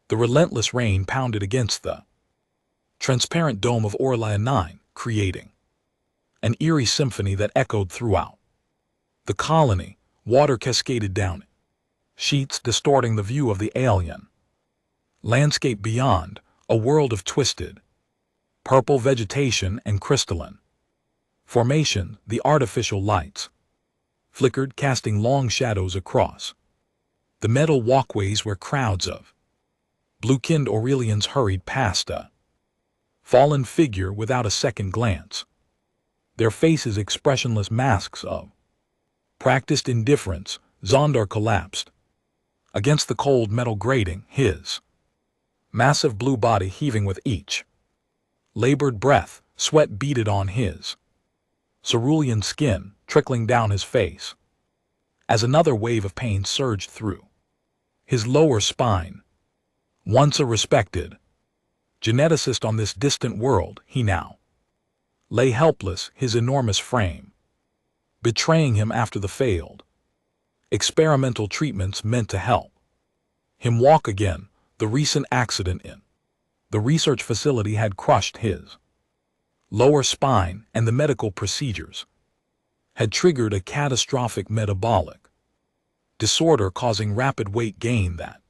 The relentless rain pounded against the transparent dome of Orlia 9, creating an eerie symphony that echoed throughout the colony. Water cascaded down it, sheets distorting the view of the alien landscape beyond, a world of twisted, purple vegetation and crystalline formation. The artificial lights flickered, casting long shadows across the metal walkways where crowds of blue-skinned Aurelians hurried past a fallen figure without a second glance, their faces expressionless masks of practiced indifference. Zondar collapsed against the cold metal grating, his massive blue body heaving with each labored breath. Sweat beaded on his cerulean skin, trickling down his face as another wave of pain surged through his lower spine. Once a respected geneticist on this distant world, he now lay helpless, his enormous frame betraying him after the failed experimental treatments meant to help him walk again. The recent accident in the research facility had crushed his lower spine, and the medical procedures had triggered a catastrophic metabolic disorder, causing rapid weight gain that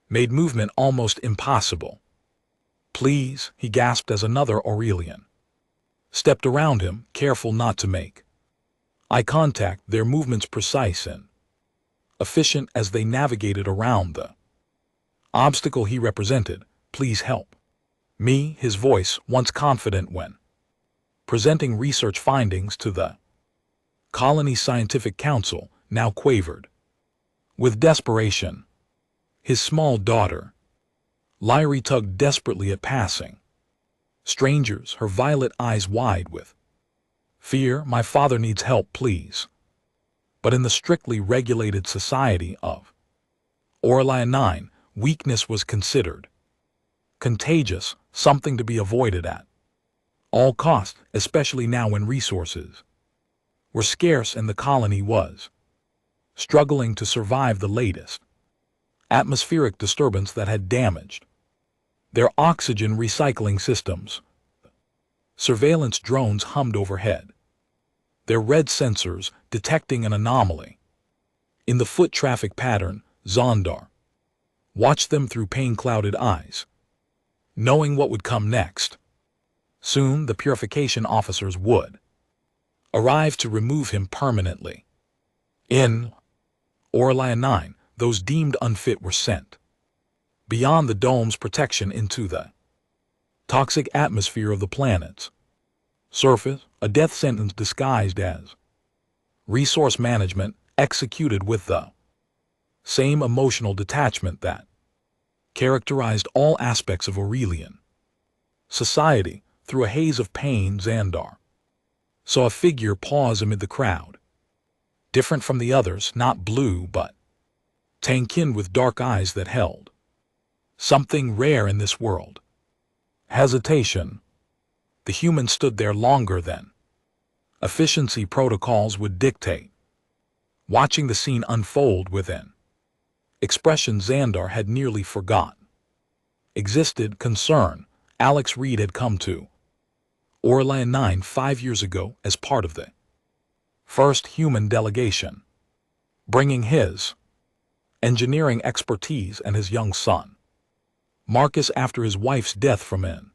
made movement almost impossible. "Please," he gasped as another Aurelian stepped around him, careful not to make eye contact, their movements precise and efficient as they navigated around the obstacle he represented. "Please help me," his voice, once confident when presenting research findings to the Colony Scientific Council, now quavered with desperation. His small daughter, Lyrie, tugged desperately at passing strangers, her violet eyes wide with fear. "My father needs help, please." But in the strictly regulated society of Orlia 9, weakness was considered contagious, something to be avoided at all costs, especially now when resources were scarce and the colony was struggling to survive the latest atmospheric disturbance that had damaged their oxygen recycling systems. Surveillance drones hummed overhead, their red sensors detecting an anomaly in the foot traffic pattern. Zondar watched them through pain-clouded eyes, knowing what would come next. Soon the purification officers would arrive to remove him permanently. In Orlia 9, those deemed unfit were sent beyond the dome's protection into the toxic atmosphere of the planet's surface, a death sentence disguised as resource management, executed with the same emotional detachment that characterized all aspects of Aurelian society. Through a haze of pain, Zondar saw a figure pause amid the crowd, different from the others, not blue but tan-skinned, with dark eyes that held something rare in this world: hesitation. The human stood there longer than efficiency protocols would dictate, watching the scene unfold with an expression Zondar had nearly forgotten existed: concern. Alex Reed had come to Orlia 9 5 years ago as part of the first human delegation, bringing his engineering expertise and his young son, Marcus, after his wife's death from an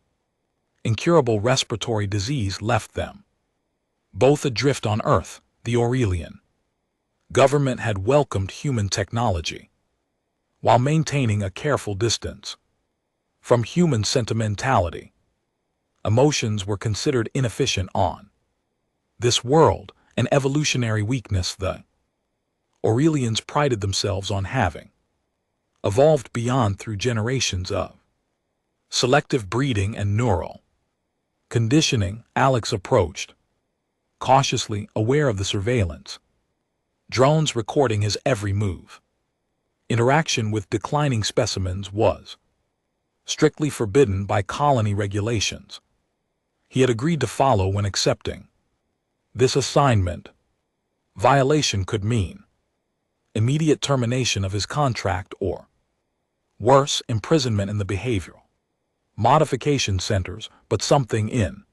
incurable respiratory disease left them both adrift on Earth. The Aurelian government had welcomed human technology while maintaining a careful distance from human sentimentality. Emotions were considered inefficient on this world, an evolutionary weakness the Aurelians prided themselves on having evolved beyond through generations of selective breeding and neural conditioning. Alex approached cautiously, aware of the surveillance drones recording his every move. Interaction with declining specimens was strictly forbidden by colony regulations. He had agreed to follow when accepting this assignment. Violation could mean immediate termination of his contract or Worse, imprisonment in the behavioral modification centers, but something in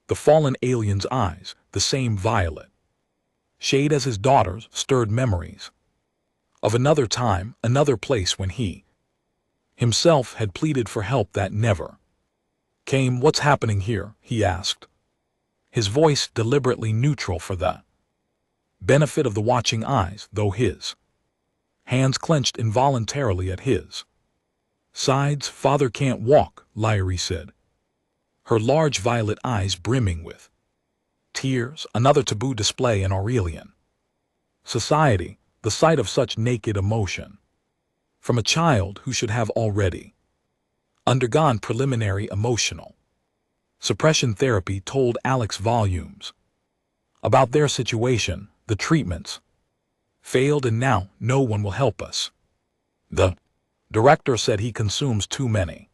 the fallen alien's eyes, the same violet shade as his daughter's, stirred memories of another time, another place when he himself had pleaded for help that never came. What's happening here? He asked, his voice deliberately neutral for the benefit of the watching eyes, though his hands clenched involuntarily at his sides. Father can't walk, Lyrie said, her large violet eyes brimming with tears. Another taboo display in Aurelian society, the sight of such naked emotion from a child who should have already undergone preliminary emotional suppression therapy, told Alex volumes about their situation. The treatments failed and now no one will help us. The director said he consumes too many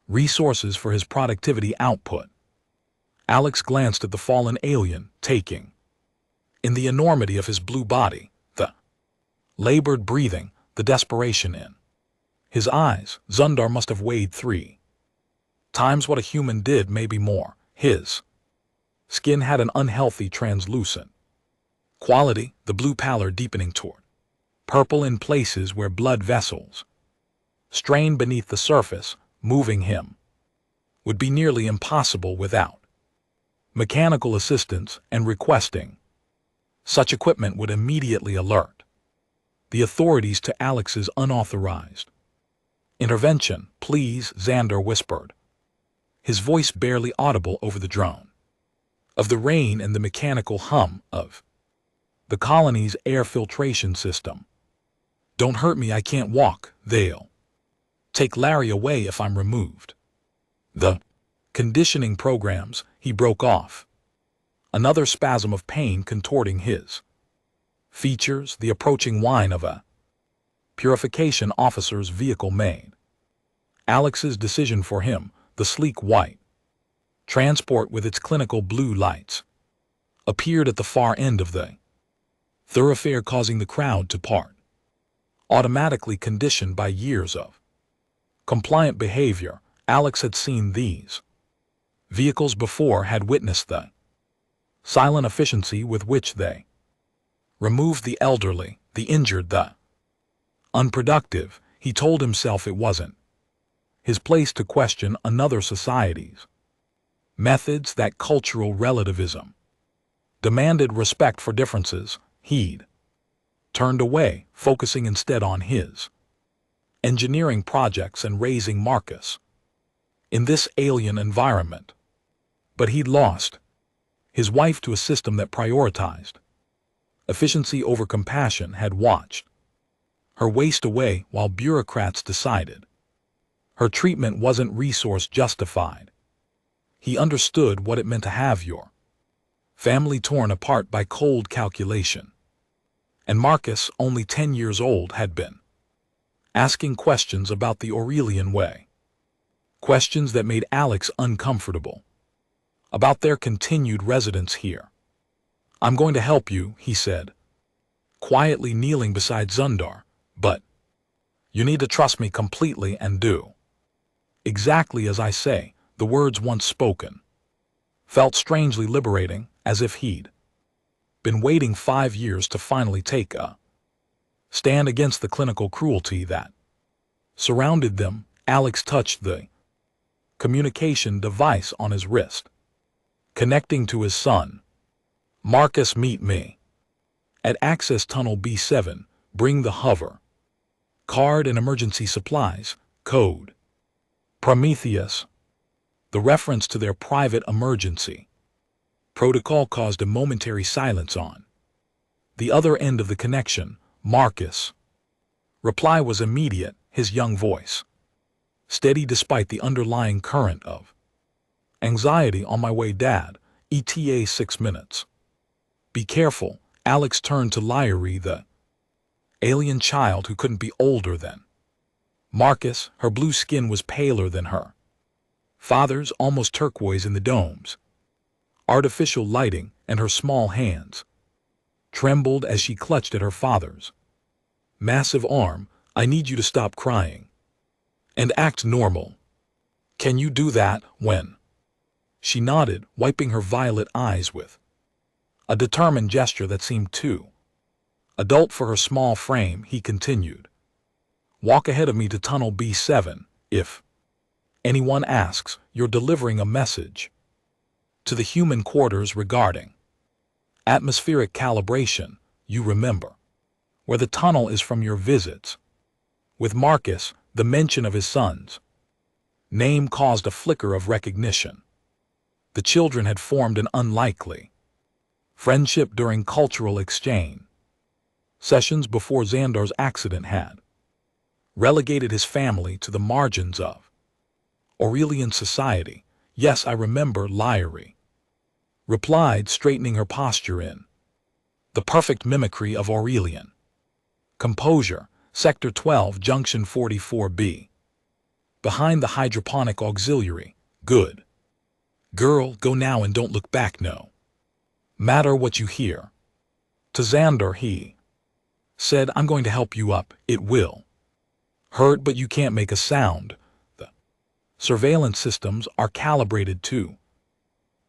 resources for his productivity output. Alex glanced at the fallen alien, taking in the enormity of his blue body, the labored breathing, the desperation in his eyes. Zundar must have weighed 3 times what a human did, maybe more. His skin had an unhealthy translucent quality, the blue pallor deepening toward purple in places where blood vessels strained beneath the surface. Moving him would be nearly impossible without mechanical assistance, and requesting such equipment would immediately alert the authorities to Alex's unauthorized intervention. Please, Xander whispered, his voice barely audible over the drone of the rain and the mechanical hum of the colony's air filtration system. Don't hurt me, I can't walk. They'll take Larry away if I'm removed. The conditioning programs, he broke off, another spasm of pain contorting his features. The approaching whine of a purification officer's vehicle made Alex's decision for him. The sleek white transport with its clinical blue lights appeared at the far end of the thoroughfare, causing the crowd to part, automatically conditioned by years of compliant behavior. Alex had seen these vehicles before, had witnessed the silent efficiency with which they removed the elderly, the injured, the unproductive. He told himself it wasn't his place to question another society's methods, that cultural relativism demanded respect for differences. He'd turned away, focusing instead on his engineering projects and raising Marcus in this alien environment. But he'd lost his wife to a system that prioritized efficiency over compassion, had watched her waste away while bureaucrats decided her treatment wasn't resource justified. He understood what it meant to have your family torn apart by cold calculation. And Marcus, only 10 years old, had been asking questions about the Aurelian way. Questions that made Alex uncomfortable about their continued residence here. I'm going to help you, he said, quietly kneeling beside Zundar, but you need to trust me completely and do exactly as I say. The words, once spoken, felt strangely liberating, as if he'd been waiting 5 years to finally take a stand against the clinical cruelty that surrounded them. Alex touched the communication device on his wrist, connecting to his son. Marcus, meet me at access tunnel B7. Bring the hover card and emergency supplies. Code Prometheus. The reference to their private emergency protocol caused a momentary silence on the other end of the connection. Marcus' reply was immediate, his young voice steady despite the underlying current of anxiety. On my way, Dad. ETA 6 minutes. Be careful. Alex turned to Lyrie, the alien child who couldn't be older than Marcus. Her blue skin was paler than her father's, almost turquoise in the dome's artificial lighting, and her small hands trembled as she clutched at her father's massive arm. I need you to stop crying. and act normal. Can you do that when? She nodded, wiping her violet eyes with a determined gesture that seemed too adult for her small frame. He continued, walk ahead of me to tunnel B7. If anyone asks, you're delivering a message to the human quarters regarding atmospheric calibration. You remember where the tunnel is from your visits with Marcus. The mention of his son's name caused a flicker of recognition. The children had formed an unlikely friendship during cultural exchange sessions before Xandar's accident had relegated his family to the margins of Aurelian society. Yes, I remember, Lyrie replied, straightening her posture in the perfect mimicry of Aurelian composure. Sector 12, Junction 44B. Behind the hydroponic auxiliary. Good girl, go now and don't look back. No matter what you hear. To Xandar he said, I'm going to help you up. It will hurt, but you can't make a sound. The surveillance systems are calibrated to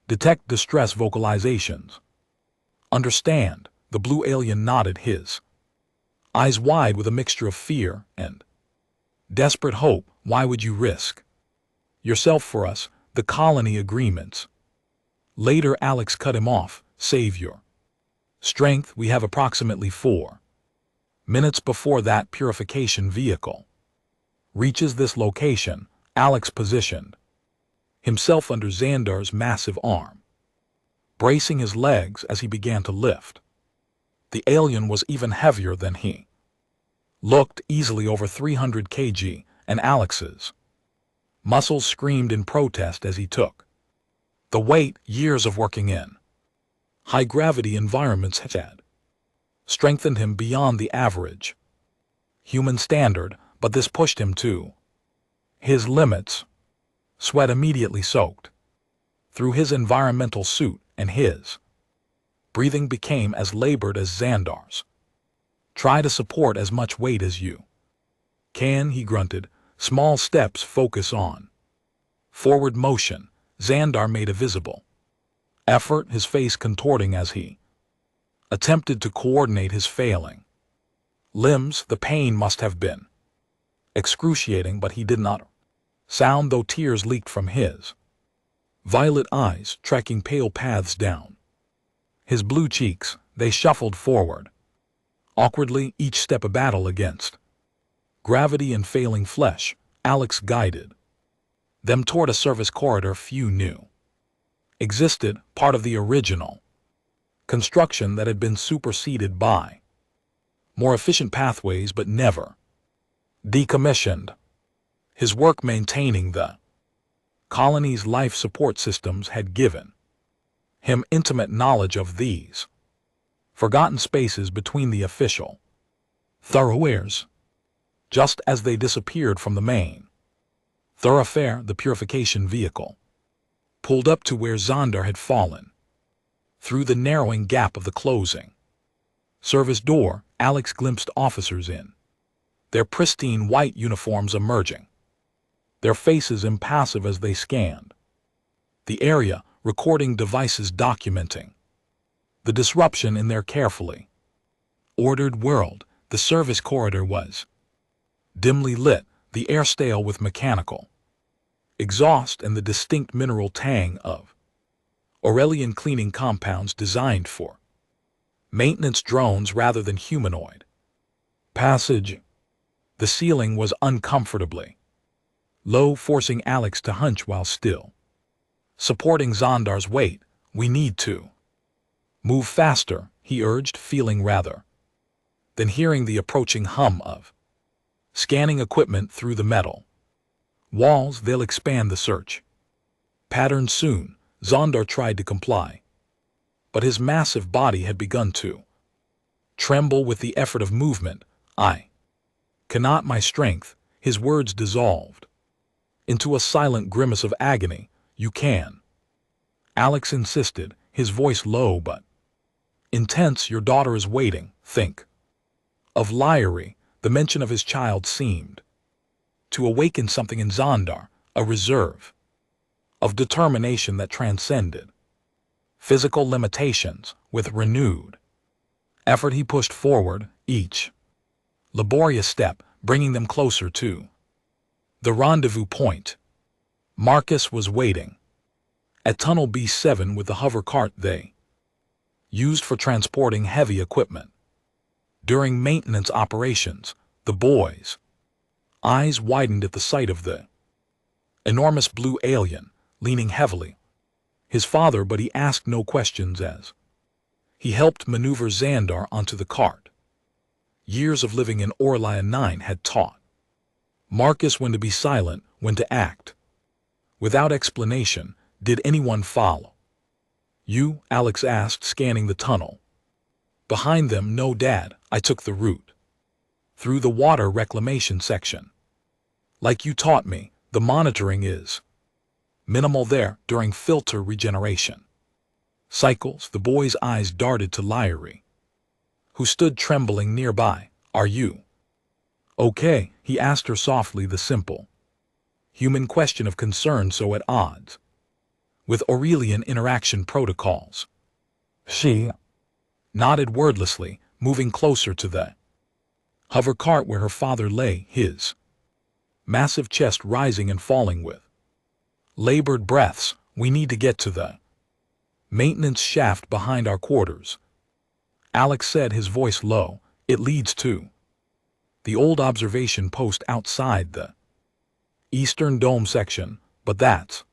detect distress vocalizations. Understand? The blue alien nodded, his eyes wide with a mixture of fear and desperate hope. Why would you risk yourself for us? The colony agreements. Later, Alex cut him off. Save your strength. We have approximately 4 minutes before that purification vehicle reaches this location. Alex positioned himself under Xandar's massive arm, bracing his legs as he began to lift. The alien was even heavier than he looked, easily over 300 kg, and Alex's muscles screamed in protest as he took the weight. Years of working in high-gravity environments had strengthened him beyond the average human standard, but this pushed him to his limits. Sweat immediately soaked through his environmental suit, and his breathing became as labored as Xandar's. Try to support as much weight as you can, he grunted. Small steps, focus on forward motion. Xandar made a visible effort, his face contorting as he attempted to coordinate his failing limbs. The pain must have been excruciating, but he did not sound, though tears leaked from his violet eyes, tracking pale paths down his blue cheeks. They shuffled forward awkwardly, each step a battle against gravity and failing flesh. Alex guided them toward a service corridor few knew existed, part of the original construction that had been superseded by more efficient pathways but never decommissioned. His work maintaining the colony's life support systems had given him intimate knowledge of these forgotten spaces between the official thoroughfares. Just as they disappeared from the main thoroughfare, the purification vehicle pulled up to where Xandar had fallen. Through the narrowing gap of the closing service door, Alex glimpsed officers in their pristine white uniforms emerging, their faces impassive as they scanned the area, recording devices documenting the disruption in their carefully ordered world. The service corridor was dimly lit, the air stale with mechanical exhaust and the distinct mineral tang of Aurelian cleaning compounds designed for maintenance drones rather than humanoid passage. The ceiling was uncomfortably low, forcing Alex to hunch while still supporting Xandar's weight. We need to move faster, he urged, feeling rather than hearing the approaching hum of scanning equipment through the metal walls. They'll expand the search pattern soon. Xandar tried to comply, but his massive body had begun to tremble with the effort of movement. I cannot, my strength. His words dissolved into a silent grimace of agony. You can, Alex insisted, his voice low but intense. Your daughter is waiting. Think of Lyrie. The mention of his child seemed to awaken something in Xandar, a reserve of determination that transcended physical limitations. With renewed effort he pushed forward, each laborious step bringing them closer to the rendezvous point. Marcus was waiting at Tunnel B7 with the hover cart they used for transporting heavy equipment. During maintenance operations, the boys' eyes widened at the sight of the enormous blue alien leaning heavily his father, but he asked no questions as he helped maneuver Xandar onto the cart. Years of living in Orlia 9 had taught Marcus when to be silent, when to act. Without explanation, did anyone follow you? Alex asked, scanning the tunnel. Behind them, no, Dad. I took the route through the water reclamation section. Like you taught me, the monitoring is minimal there during filter regeneration cycles. The boy's eyes darted to Lyrie, who stood trembling nearby. Are you okay? He asked her softly, the simple human question of concern so at odds with Aurelian interaction protocols. She nodded wordlessly, moving closer to the hover cart where her father lay, his massive chest rising and falling with labored breaths. We need to get to the maintenance shaft behind our quarters, Alex said, his voice low. It leads to the old observation post outside the eastern dome section, but that's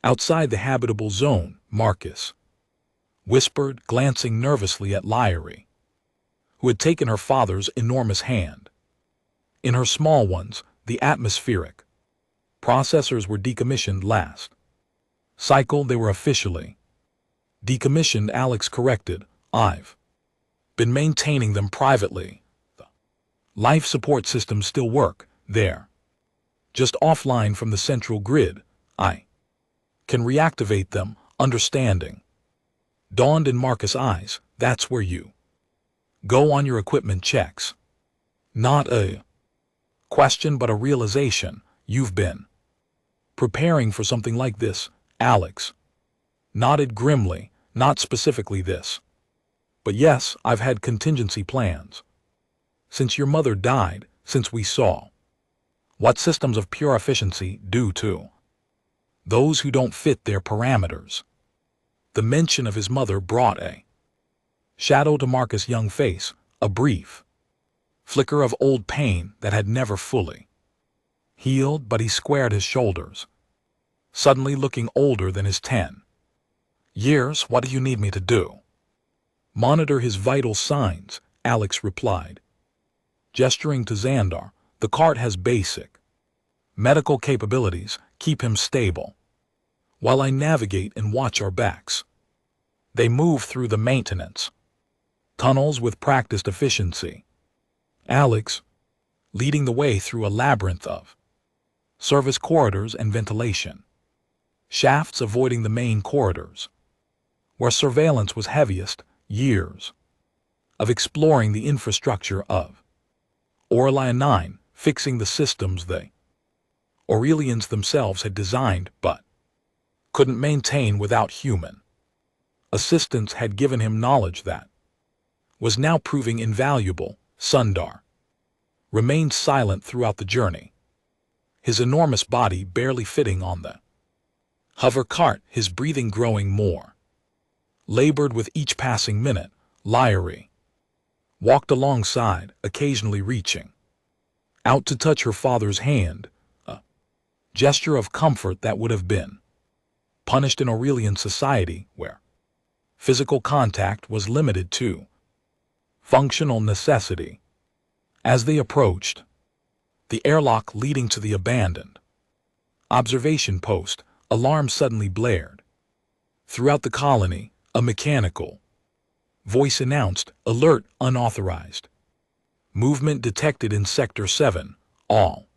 outside the habitable zone, Marcus whispered, glancing nervously at Lyrie, who had taken her father's enormous hand in her small ones. The atmospheric processors were decommissioned last cycle. They were officially decommissioned, Alex corrected. I've been maintaining them privately. The life support systems still work. They're just offline from the central grid. I can reactivate them. Understanding dawned in Marcus' eyes. That's where you go on your equipment checks. Not a question, but a realization. You've been preparing for something like this, Alex nodded grimly. Not specifically this, but yes, I've had contingency plans. Since your mother died, since we saw what systems of pure efficiency do to those who don't fit their parameters. The mention of his mother brought a shadow to Marcus' young face, a brief flicker of old pain that had never fully healed, but he squared his shoulders, suddenly looking older than his 10 years. What do you need me to do? Monitor his vital signs, Alex replied, gesturing to Xandar. The cart has basic medical capabilities. Keep him stable while I navigate and watch our backs. They move through the maintenance tunnels with practiced efficiency, Alex leading the way through a labyrinth of service corridors and ventilation shafts, avoiding the main corridors where surveillance was heaviest. Years of exploring the infrastructure of Orlia 9, fixing the systems they Aurelians themselves had designed but couldn't maintain without human assistance, had given him knowledge that was now proving invaluable. Xandar remained silent throughout the journey, his enormous body barely fitting on the hover cart, his breathing growing more labored with each passing minute. Lyrie walked alongside, occasionally reaching out to touch her father's hand, a gesture of comfort that would have been punished in Aurelian society where physical contact was limited to functional necessity. As they approached the airlock leading to the abandoned observation post, alarms suddenly blared. Throughout the colony, a mechanical voice announced, "Alert, unauthorized movement detected in Sector 7. All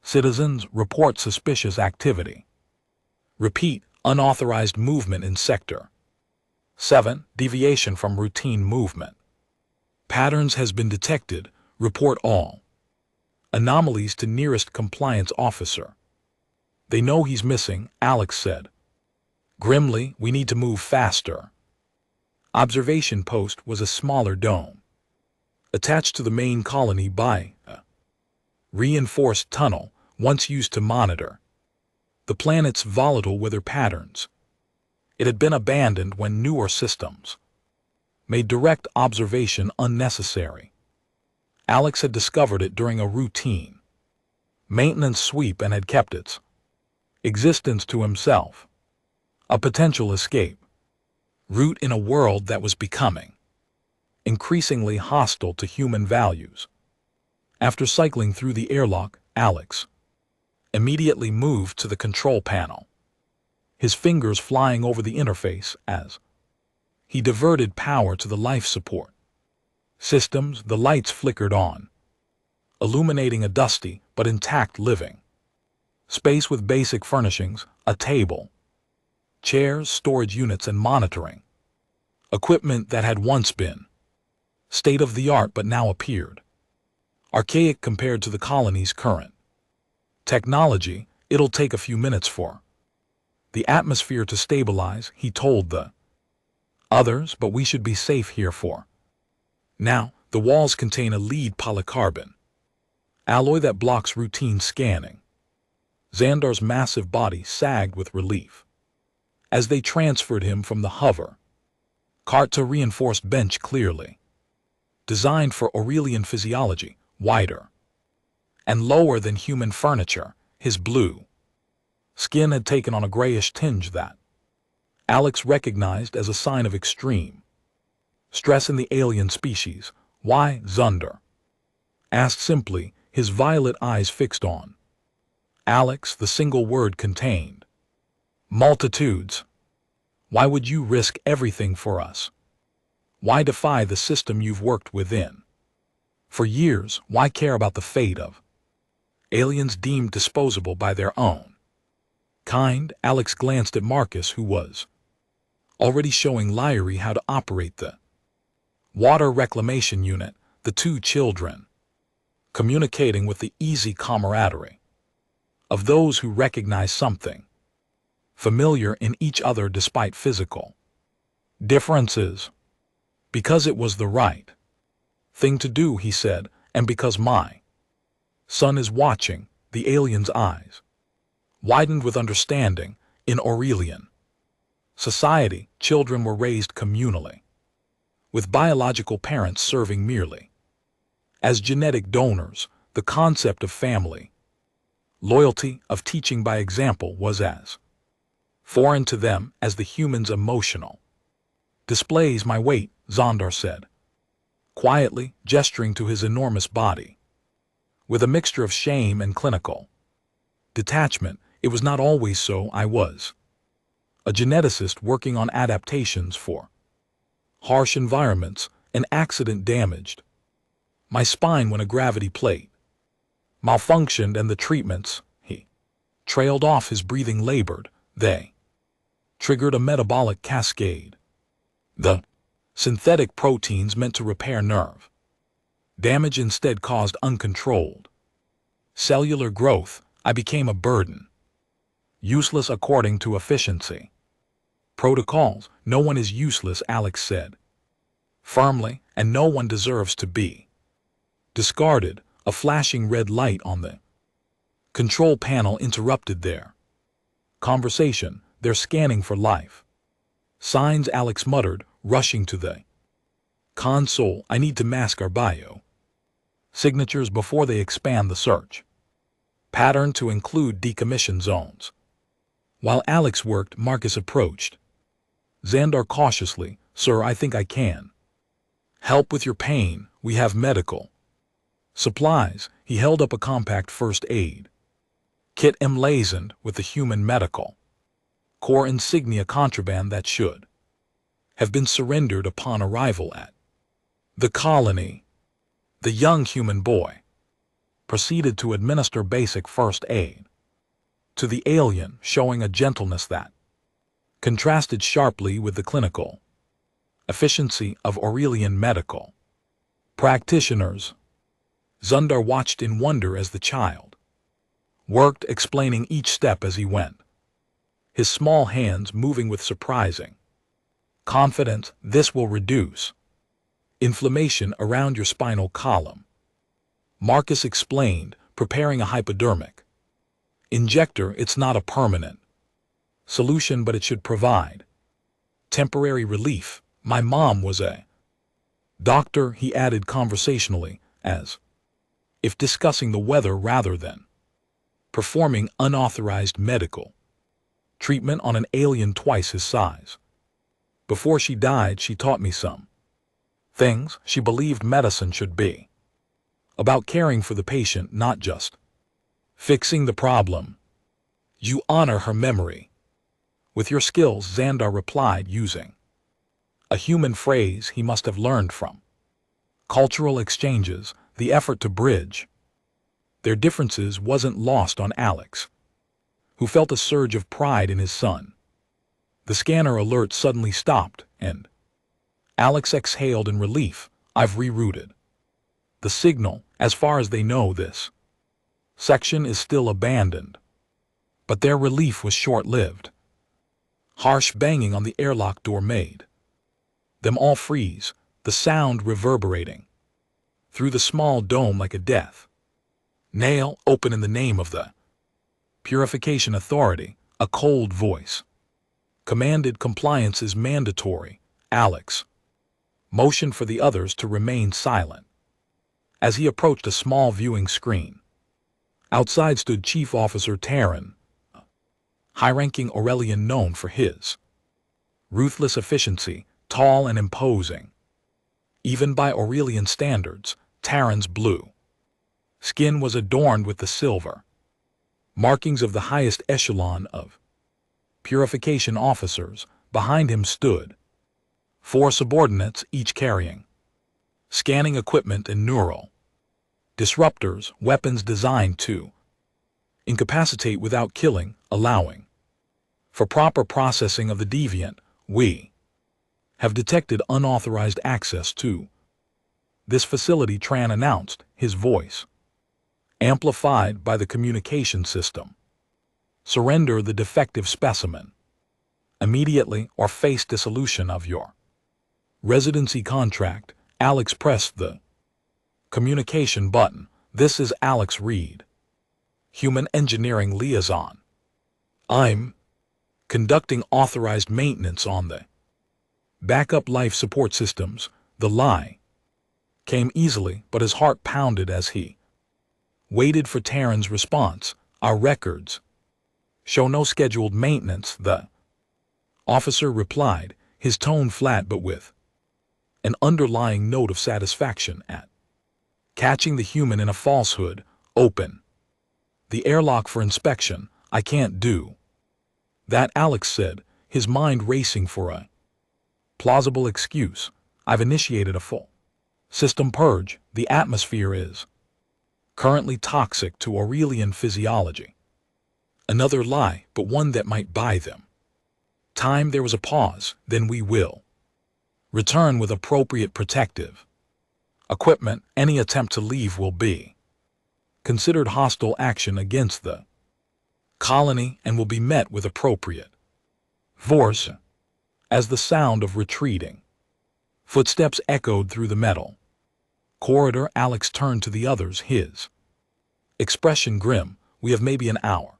citizens report suspicious activity." Repeat, unauthorized movement in Sector 7, deviation from routine movement patterns has been detected. Report all Anomalies to nearest compliance officer. They know he's missing, Alex said. Grimly, we need to move faster. Observation post was a smaller dome, attached to the main colony by a reinforced tunnel once used to monitor the planet's volatile weather patterns. It had been abandoned when newer systems made direct observation unnecessary. Alex had discovered it during a routine maintenance sweep and had kept its existence to himself. A potential escape route in a world that was becoming increasingly hostile to human values. After cycling through the airlock, Alex immediately moved to the control panel, his fingers flying over the interface as he diverted power to the life support systems. The lights flickered on, illuminating a dusty but intact living space with basic furnishings, a table, chairs, storage units, and monitoring equipment that had once been state-of-the-art but now appeared archaic compared to the colony's current technology. It'll take a few minutes for the atmosphere to stabilize, he told the others, but we should be safe here for now. The walls contain a lead polycarbon alloy that blocks routine scanning. Xandar's massive body sagged with relief as they transferred him from the hover cart to reinforced bench, clearly designed for Aurelian physiology, wider and lower than human furniture. His blue skin had taken on a grayish tinge that Alex recognized as a sign of extreme stress in the alien species. Why? Xandar asked simply, his violet eyes fixed on Alex. The single word contained multitudes. Why would you risk everything for us? Why defy the system you've worked within for years? Why care about the fate of aliens deemed disposable by their own kind? Alex glanced at Marcus, who was already showing Lyrie how to operate the water reclamation unit, the two children communicating with the easy camaraderie of those who recognize something familiar in each other despite physical differences. Because it was the right thing to do, he said, and because my son is watching. The alien's eyes widened with understanding. In Aurelian society, children were raised communally, with biological parents serving merely as genetic donors. The concept of family loyalty, of teaching by example, was as foreign to them as the human's emotional displays. My weight, Xandar said, quietly gesturing to his enormous body. With a mixture of shame and clinical detachment, it was not always so. I was a geneticist working on adaptations for harsh environments. An accident damaged my spine when a gravity plate malfunctioned, and the treatments, he trailed off, his breathing labored. They triggered a metabolic cascade. The synthetic proteins meant to repair nerve damage instead caused uncontrolled cellular growth. I became a burden, useless according to efficiency protocols. No one is useless, Alex said firmly, and no one deserves to be discarded. A flashing red light on the control panel interrupted their conversation. They're scanning for life signs, Alex muttered, rushing to the console. I need to mask our bio signatures before they expand the search pattern to include decommission zones. While Alex worked, Marcus approached Xandar cautiously. Sir, I think I can help with your pain. We have medical supplies. He held up a compact first aid kit emblazoned with the human medical corps insignia, contraband that should have been surrendered upon arrival at the colony. The young human boy proceeded to administer basic first aid to the alien, showing a gentleness that contrasted sharply with the clinical efficiency of Aurelian medical practitioners. Zundar watched in wonder as the child worked, explaining each step as he went, his small hands moving with surprising confidence. This will reduce inflammation around your spinal column, Marcus explained, preparing a hypodermic injector. It's not a permanent solution, but it should provide temporary relief. My mom was a doctor, he added conversationally, as if discussing the weather rather than performing unauthorized medical treatment on an alien twice his size. Before she died, she taught me some things. She believed medicine should be about caring for the patient, not just fixing the problem. You honor her memory with your skills, Xandar replied, using a human phrase he must have learned from cultural exchanges. The effort to bridge their differences wasn't lost on Alex, who felt a surge of pride in his son. The scanner alert suddenly stopped, and Alex exhaled in relief. I've rerouted the signal. As far as they know, this section is still abandoned. But their relief was short-lived. Harsh banging on the airlock door made them all freeze, the sound reverberating through the small dome like a death nail. Open in the name of the Purification Authority, a cold voice commanded. Compliance is mandatory. Alex motioned for the others to remain silent as he approached a small viewing screen. Outside stood Chief Officer Taryn, a high-ranking Aurelian known for his ruthless efficiency, tall and imposing. Even by Aurelian standards, Taryn's blue skin was adorned with the silver markings of the highest echelon of purification officers. Behind him stood 4 subordinates, each carrying scanning equipment and neural disruptors, weapons designed to incapacitate without killing, allowing for proper processing of the deviant. We have detected unauthorized access to this facility, Tran announced, his voice amplified by the communication system. Surrender the defective specimen immediately or face dissolution of your residency contract. Alex pressed the communication button. This is Alex Reed, Human Engineering Liaison. I'm conducting authorized maintenance on the backup life support systems. The lie came easily, but his heart pounded as he waited for Taryn's response. Our records show no scheduled maintenance, the officer replied, his tone flat but with an underlying note of satisfaction at catching the human in a falsehood. Open the airlock for inspection. I can't do that, Alex said, his mind racing for a plausible excuse. I've initiated a full system purge. The atmosphere is currently toxic to Aurelian physiology. Another lie, but one that might buy them time. There was a pause. Then we will return with appropriate protective equipment. Any attempt to leave will be considered hostile action against the colony and will be met with appropriate force. As the sound of retreating footsteps echoed through the metal corridor, Alex turned to the others, his expression grim. We have maybe an hour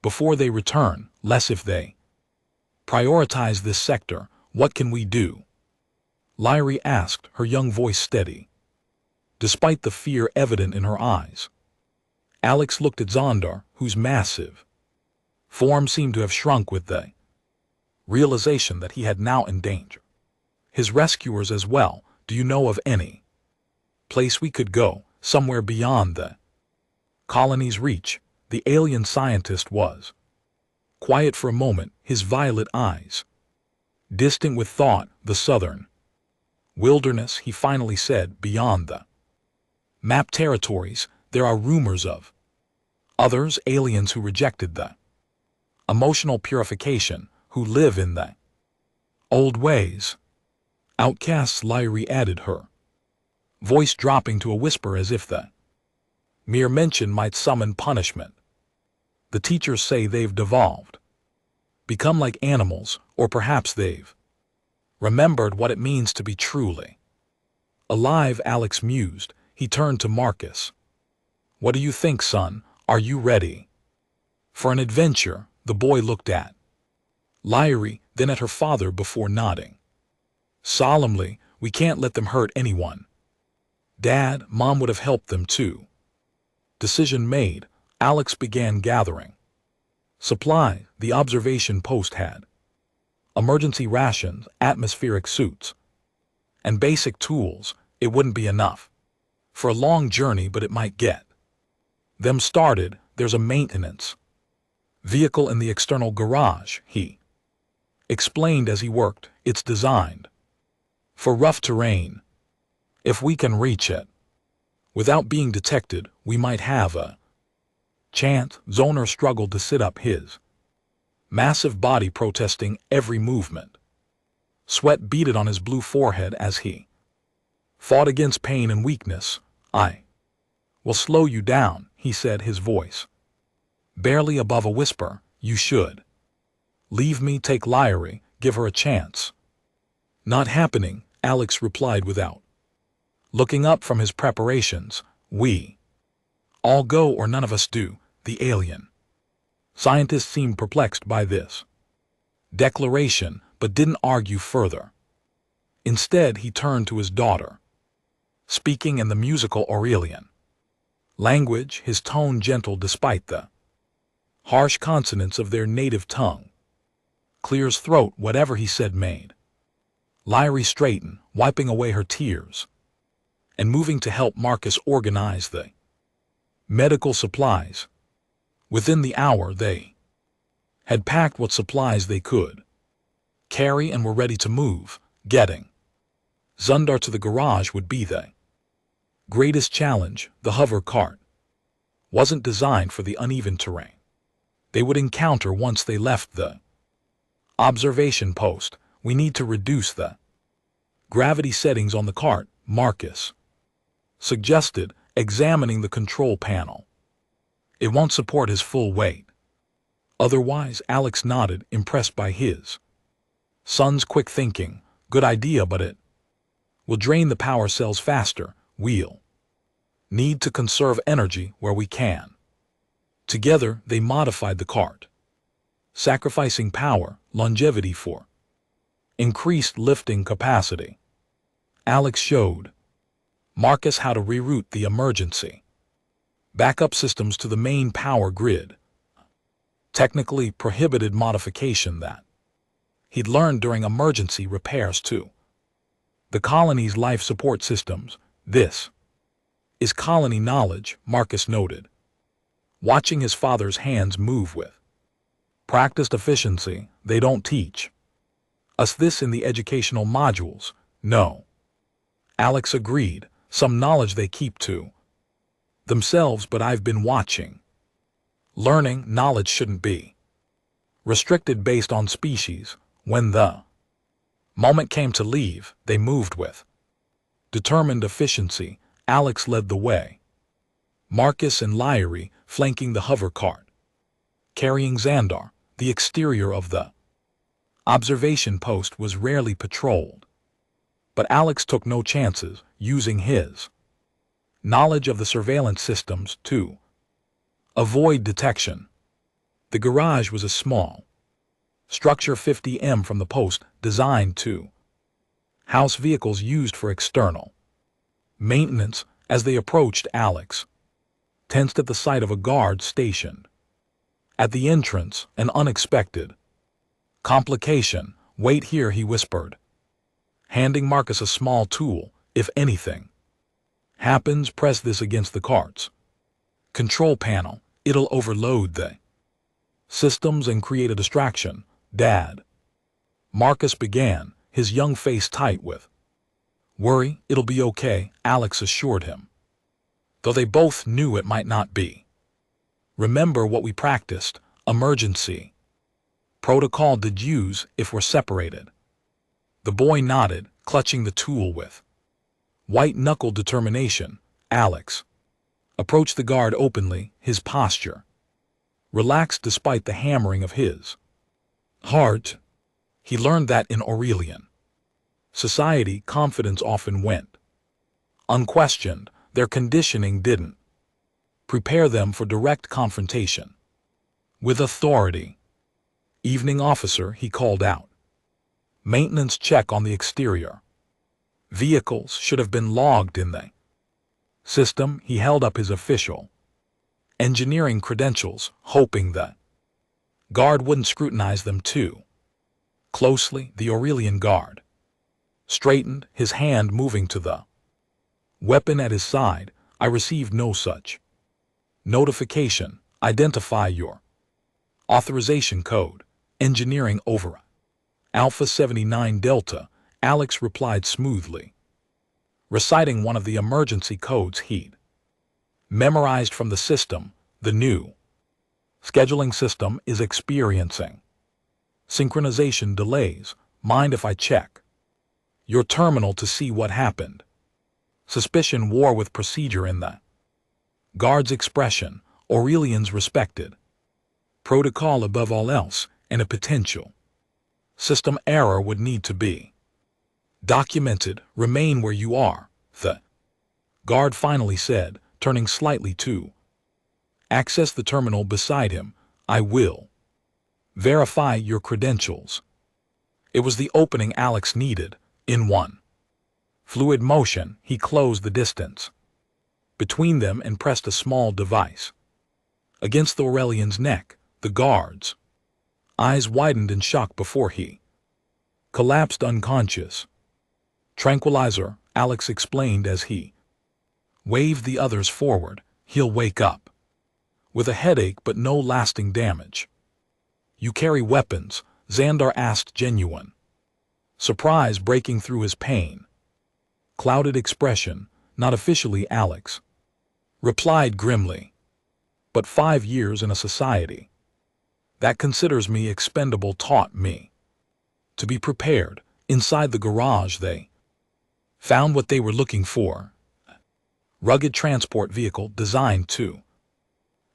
before they return, less if they prioritize this sector. What can we do? Lyrie asked, her young voice steady, despite the fear evident in her eyes. Alex looked at Xandar, whose massive form seemed to have shrunk with the realization that he had now endangered his rescuers as well. Do you know of any place we could go, somewhere beyond the colony's reach? The alien scientist was quiet for a moment, his violet eyes distant with thought. The southern wilderness, he finally said. Beyond the map territories, there are rumors of others, aliens who rejected the emotional purification, who live in the old ways. Outcasts, Lyrie added, her voice dropping to a whisper as if the Mere mention might summon punishment. The teachers say they've devolved, become like animals, or perhaps they've remembered what it means to be truly alive. Alex mused. He turned to Marcus. What do you think, son? Are you ready for an adventure? The boy looked at Lyrie, then at her father before nodding solemnly. We can't let them hurt anyone. Dad, Mom would have helped them too. Decision made. Alex began gathering supply. The observation post had emergency rations, atmospheric suits, and basic tools. It wouldn't be enough for a long journey, but it might get them started. There's a maintenance vehicle in the external garage, he explained as he worked. It's designed for rough terrain. If we can reach it without being detected, we might have a chance. Zoner struggled to sit up, his massive body protesting every movement. Sweat beaded on his blue forehead as he fought against pain and weakness. I will slow you down, he said, his voice barely above a whisper. You should leave me. Take Lyrie, give her a chance. Not happening, Alex replied without looking up from his preparations. We all go or none of us do. The alien scientist seemed perplexed by this declaration, but didn't argue further. Instead, he turned to his daughter, speaking in the musical Aurelian language, his tone gentle despite the harsh consonants of their native tongue. Clear's throat. Whatever he said made Lyrie straighten, wiping away her tears and moving to help Marcus organize the medical supplies. Within the hour, they had packed what supplies they could carry and were ready to move. Getting Zundar to the garage would be the greatest challenge. The hover cart wasn't designed for the uneven terrain they would encounter once they left the observation post. We need to reduce the gravity settings on the cart, Marcus suggested, examining the control panel. It won't support his full weight. Otherwise, Alex nodded, impressed by his son's quick thinking. Good idea, but it will drain the power cells faster. We'll need to conserve energy where we can. Together, they modified the cart, sacrificing power, longevity for increased lifting capacity. Alex showed Marcus how to reroute the emergency backup systems to the main power grid. Technically prohibited modification that he'd learned during emergency repairs to the colony's life support systems. This is colony knowledge, Marcus noted, watching his father's hands move with practiced efficiency. They don't teach us this in the educational modules. No. Alex agreed. Some knowledge they keep to themselves, but I've been watching. Learning knowledge shouldn't be restricted based on species. When the moment came to leave, they moved with determined efficiency. Alex led the way, Marcus and Lyrie flanking the hover cart, carrying Xandar. The exterior of the observation post was rarely patrolled, but Alex took no chances, using his knowledge of the surveillance systems to avoid detection. The garage was a small structure 50 m from the post, designed to house vehicles used for external maintenance. As they approached, Alex tensed at the sight of a guard stationed at the entrance. An unexpected complication. Wait here, he whispered, handing Marcus a small tool. If anything happens, press this against the cart's control panel. It'll overload the systems and create a distraction. Dad, Marcus began, his young face tight with worry. It'll be okay, Alex assured him, though they both knew it might not be. Remember what we practiced, emergency protocol did use if we're separated. The boy nodded, clutching the tool with white-knuckle determination. Alex Approached the guard openly, his posture relaxed despite the hammering of his heart. He learned that in Aurelian society, confidence often went unquestioned. Their conditioning didn't prepare them for direct confrontation with authority. "Evening, officer," he called out. "Maintenance check on the exterior. Vehicles should have been logged in the system." He held up his official engineering credentials, hoping the guard wouldn't scrutinize them too closely. The Aurelian guard straightened, his hand moving to the weapon at his side. "I received no such notification. Identify your authorization code." "Engineering over Alpha 79 Delta," Alex replied smoothly, reciting one of the emergency codes he'd memorized from the system. "The new scheduling system is experiencing synchronization delays. Mind if I check your terminal to see what happened?" Suspicion war with procedure in the guard's expression. Aurelians respected protocol above all else, and a potential system error would need to be documented. "Remain where you are," the guard finally said, turning slightly to access the terminal beside him. "I will verify your credentials." It was the opening Alex needed. In one fluid motion, he closed the distance between them and pressed a small device against the Aurelian's neck. The guard's eyes widened in shock before he collapsed unconscious. "Tranquilizer," Alex explained as he waved the others forward. "He'll wake up with a headache but no lasting damage." "You carry weapons?" Xandar asked, genuine surprise breaking through his pain clouded expression. "Not officially," Alex replied grimly, "but 5 years in a society that considers me expendable taught me to be prepared." Inside the garage they found what they were looking for: rugged transport vehicle designed to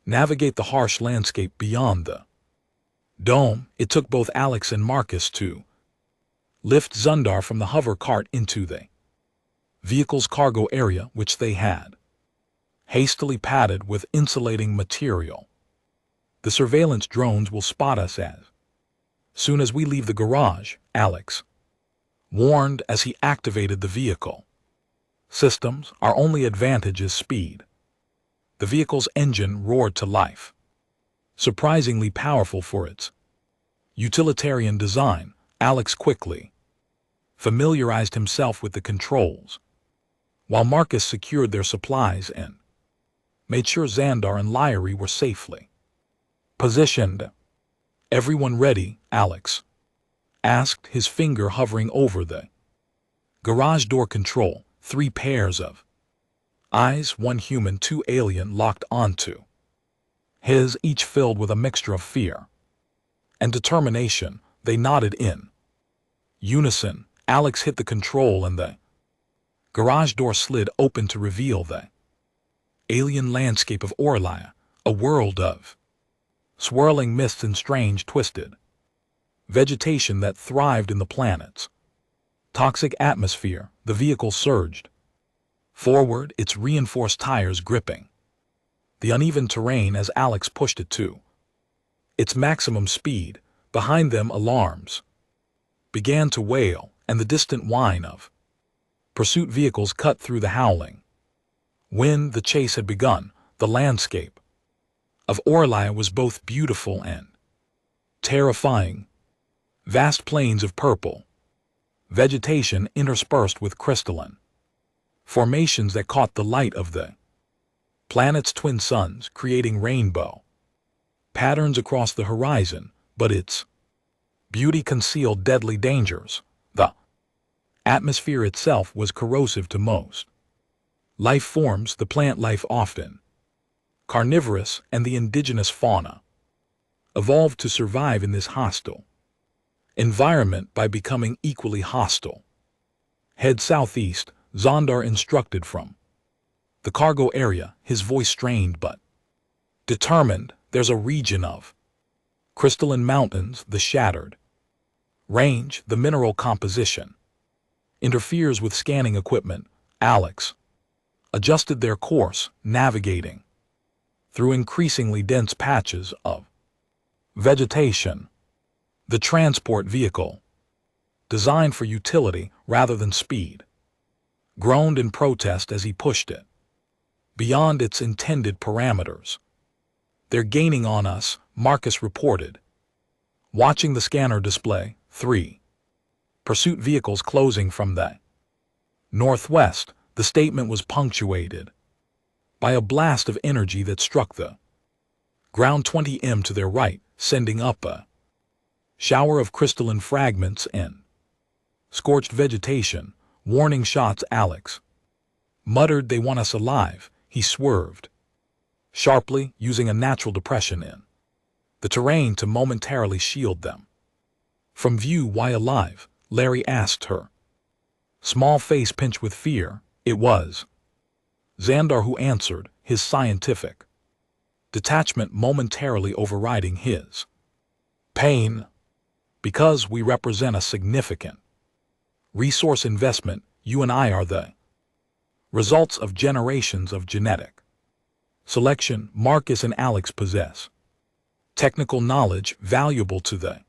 navigate the harsh landscape beyond the dome. It took both Alex and Marcus to lift Xandar from the hover cart into the vehicle's cargo area, which they had hastily padded with insulating material. "The surveillance drones will spot us as soon as we leave the garage," Alex warned as he activated the vehicle systems. "Our only advantage is speed." The vehicle's engine roared to life, surprisingly powerful for its utilitarian design. Alex quickly familiarized himself with the controls, while Marcus secured their supplies and made sure Xandar and Lyrie were safely positioned. "Everyone ready?" Alex asked, his finger hovering over the garage door control. 3 pairs of eyes, 1 human, 2 alien, locked onto his, each filled with a mixture of fear and determination. They nodded in unison. Alex hit the control and the garage door slid open to reveal the alien landscape of Orlia, a world of swirling mists and strange twisted vegetation that thrived in the planet's toxic atmosphere. The vehicle surged forward, its reinforced tires gripping the uneven terrain as Alex pushed it to its maximum speed. Behind them, alarms began to wail, and the distant whine of pursuit vehicles cut through the howling wind. The chase had begun. The landscape of Orlia was both beautiful and terrifying. Vast plains of purple vegetation interspersed with crystalline formations that caught the light of the planet's twin suns, creating rainbow patterns across the horizon. But its beauty concealed deadly dangers. The atmosphere itself was corrosive to most life forms, the plant life often carnivorous, and the indigenous fauna evolved to survive in this hostile environment by becoming equally hostile. "Head southeast," Xandar instructed from The cargo area, his voice strained but determined. There's a region of crystalline mountains, the shattered range, the mineral composition interferes with scanning equipment. Alex adjusted their course, navigating through increasingly dense patches of vegetation. The transport vehicle, designed for utility rather than speed, groaned in protest as he pushed it beyond its intended parameters. "They're gaining on us," Marcus reported, watching the scanner display 3 pursuit vehicles closing from the northwest. The statement was punctuated by a blast of energy that struck the ground 20 m to their right, sending up a shower of crystalline fragments and scorched vegetation. "Warning shots," Alex muttered. "They want us alive." He swerved sharply, using a natural depression in the terrain to momentarily shield them from view. "Why alive?" Larry asked her small face pinched with fear. It was Xandar who answered, his scientific detachment momentarily overriding his pain. "Because we represent a significant resource investment. You and I are the results of generations of genetic selection. Marcus and Alex possess technical knowledge valuable to the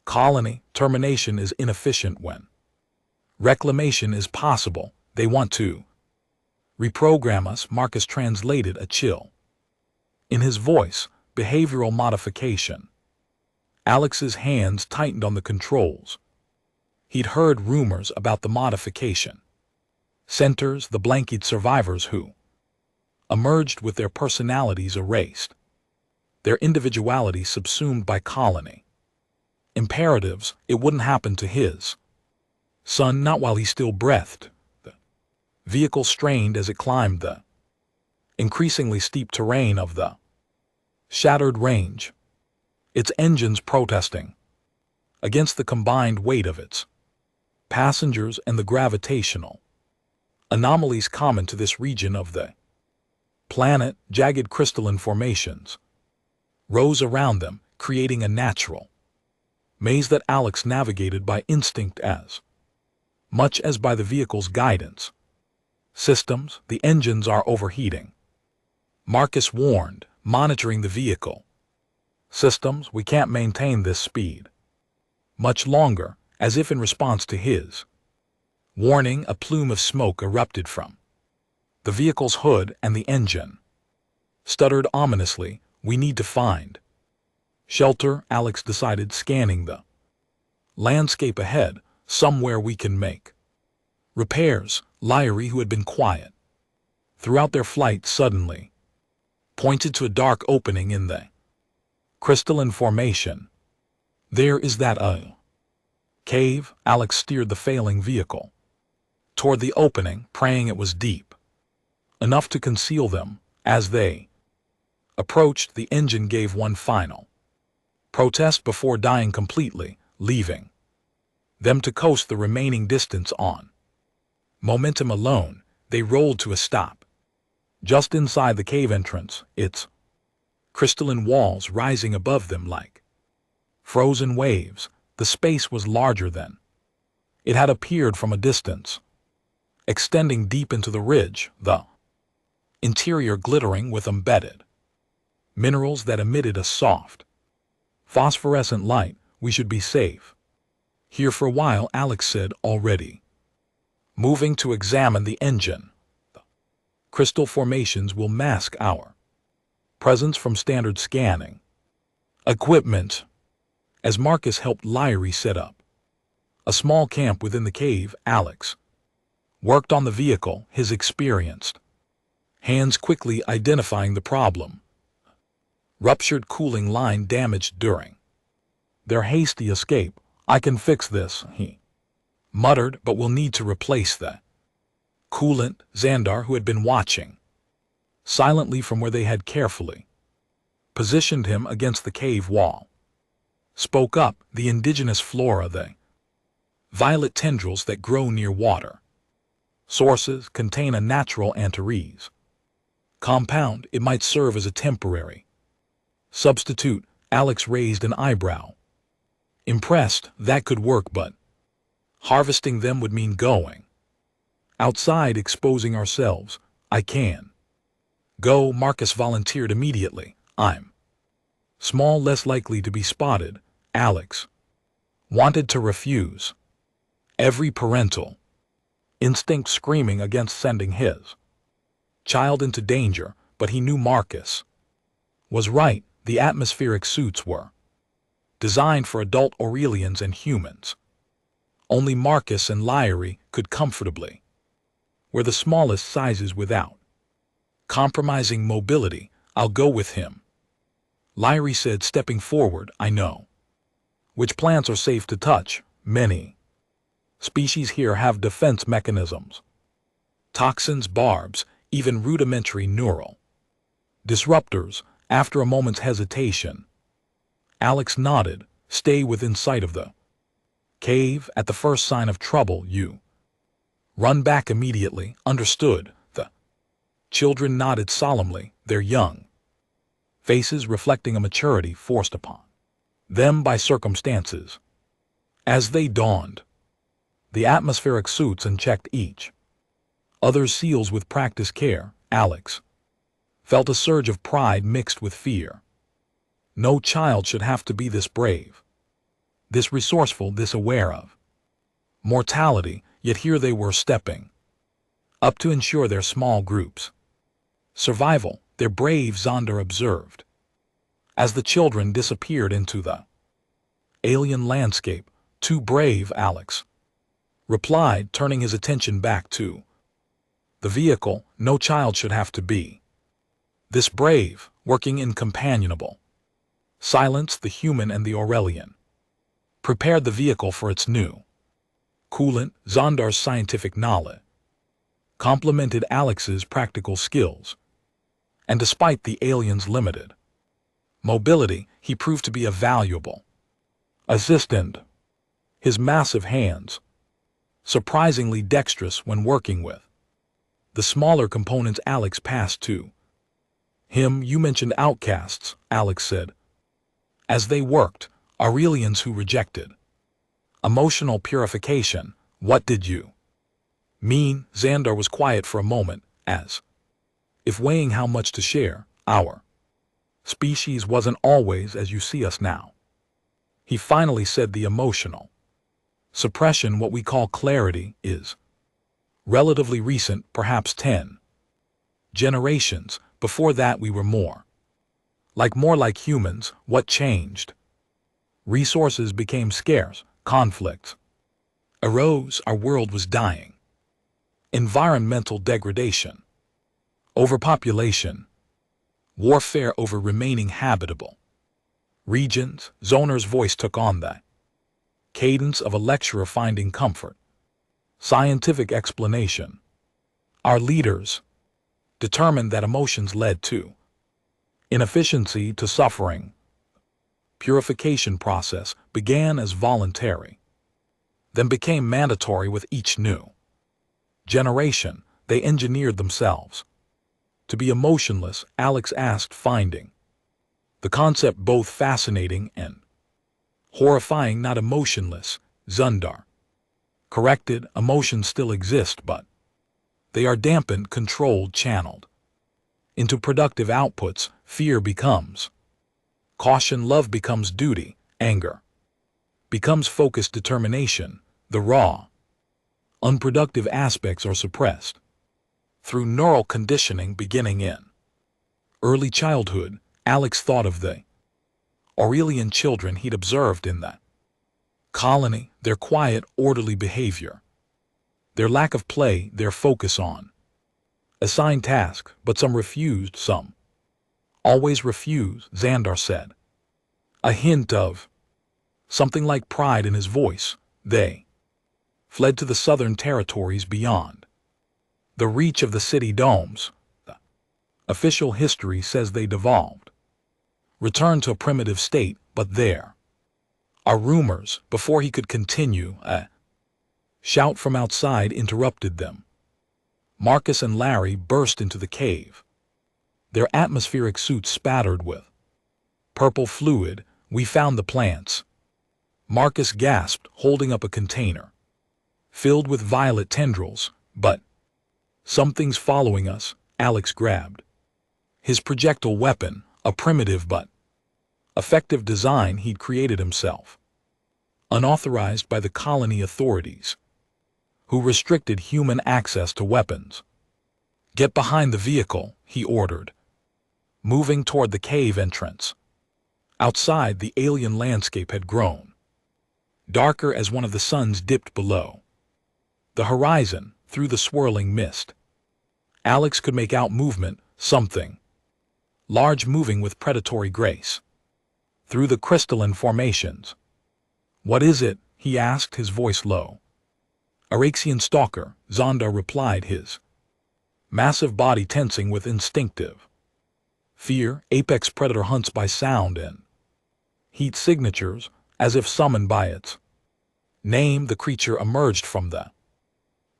colony. Termination is inefficient when reclamation is possible. They want to reprogram us." Marcus translated, a chill in his voice. "Behavioral modification." Alex's hands tightened on the controls. He'd heard rumors about the modification centers, the blanketed survivors who emerged with their personalities erased, their individuality subsumed by colony imperatives. It wouldn't happen to his son, not while he still breathed. The vehicle strained as it climbed the increasingly steep terrain of the shattered range, its engines protesting against the combined weight of its passengers and the gravitational anomalies common to this region of the planet. Jagged crystalline formations rose around them, creating a natural maze that Alex navigated by instinct as much as by the vehicle's guidance systems. "The engines are overheating," Marcus warned, monitoring the vehicle systems. "We can't maintain this speed much longer." As if in response to his warning, a plume of smoke erupted from the vehicle's hood, and the engine stuttered ominously. "We need to find shelter," Alex decided, scanning the landscape ahead. "Somewhere we can make repairs." Lyrie, who had been quiet throughout their flight, suddenly pointed to a dark opening in the crystalline formation. "There is that cave." Alex steered the failing vehicle toward the opening, praying it was deep enough to conceal them. As they approached, the engine gave one final protest before dying completely, leaving them to coast the remaining distance on momentum alone. They rolled to a stop just inside the cave entrance, its crystalline walls rising above them like frozen waves. The space was larger than it had appeared from a distance, extending deep into the ridge, the interior glittering with embedded minerals that emitted a soft, phosphorescent light. "We should be safe here for a while," Alex said, already moving to examine the engine. "The crystal formations will mask our presence from standard scanning equipment." As Marcus helped Lyrie set up a small camp within the cave, Alex worked on the vehicle, his experienced hands quickly identifying the problem. Ruptured cooling line damaged during their hasty escape. "I can fix this," he muttered, "but we'll need to replace the coolant." Xandar, who had been watching silently from where they had carefully positioned him against the cave wall, spoke up. "The indigenous flora, the violet tendrils that grow near water Sources contain a natural antares. Compound, it might serve as a temporary substitute. Alex raised an eyebrow. Impressed, that could work, but harvesting them would mean going outside, exposing ourselves. I can go, Marcus volunteered immediately. I'm small, less likely to be spotted. Alex wanted to refuse, every parental instinct screaming against sending his child into danger, but he knew Marcus was right. The atmospheric suits were designed for adult Aurelians and humans. Only Marcus and Lyrie could comfortably wear the smallest sizes without compromising mobility. I'll go with him, Lyrie said, stepping forward. I know which plants are safe to touch. Many species here have defense mechanisms. Toxins, barbs, even rudimentary neural disruptors. After a moment's hesitation, Alex nodded. Stay within sight of the cave. At the first sign of trouble, you run back immediately. Understood. The children nodded solemnly, their young faces reflecting a maturity forced upon them by circumstances. As they donned the atmospheric suits and checked each other's seals with practiced care, Alex felt a surge of pride mixed with fear. No child should have to be this brave, this resourceful, this aware of mortality, yet here they were stepping up to ensure their small groups' survival. They're brave, Zander observed, as the children disappeared into the alien landscape. Too brave, Alex replied, turning his attention back to the vehicle. No child should have to be this brave, working in companionable silence. The human and the Aurelian prepared the vehicle for its new coolant. Zandar's scientific knowledge complemented Alex's practical skills, and despite the alien's limited mobility, he proved to be a valuable assistant. His massive hands, surprisingly dexterous when working with the smaller components. Alex passed to him. You mentioned outcasts, Alex said, as they worked, Aurelians who rejected emotional purification. What did you mean? Xandar was quiet for a moment, as if weighing how much to share. Our species wasn't always as you see us now, he finally said. The emotional suppression, what we call clarity, is relatively recent, perhaps 10 generations. Before that we were more like humans. What changed? Resources became scarce, conflicts arose, our world was dying. Environmental degradation, overpopulation, warfare over remaining habitable regions. Zoner's voice took on that cadence of a lecturer finding comfort. Scientific explanation. Our leaders determined that emotions led to inefficiency, to suffering. Purification process began as voluntary, then became mandatory with each new generation. They engineered themselves to be emotionless, Alex asked, finding the concept both fascinating and horrifying. Not emotionless, Zundar corrected. Emotions still exist, but they are dampened, controlled, channeled into productive outputs. Fear becomes caution, love becomes duty, anger becomes focused determination. The raw, unproductive aspects are suppressed through neural conditioning. Beginning in early childhood, Alex thought of the Aurelian children he'd observed in that colony, their quiet, orderly behavior, their lack of play, their focus on assigned tasks. But some refused, some always refused, Xandar said, a hint of something like pride in his voice. They fled to the southern territories beyond the reach of the city domes. The official history says they devolved, returned to a primitive state, but there are rumors. Before he could continue, a shout from outside interrupted them. Marcus and Larry burst into the cave, their atmospheric suits spattered with purple fluid. "We found the plants," Marcus gasped, holding up a container filled with violet tendrils. "But something's following us," Alex grabbed his projectile weapon, a primitive but effective design he'd created himself, unauthorized by the colony authorities, who restricted human access to weapons. "Get behind the vehicle," he ordered, moving toward the cave entrance. Outside, the alien landscape had grown darker as one of the suns dipped below the horizon through the swirling mist. Alex could make out movement, something large moving with predatory grace through the crystalline formations. "What is it?" he asked, his voice low. "Araxian stalker," Zondar replied, his massive body tensing with instinctive fear. "Apex predator hunts by sound and heat signatures," as if summoned by its name. The creature emerged from the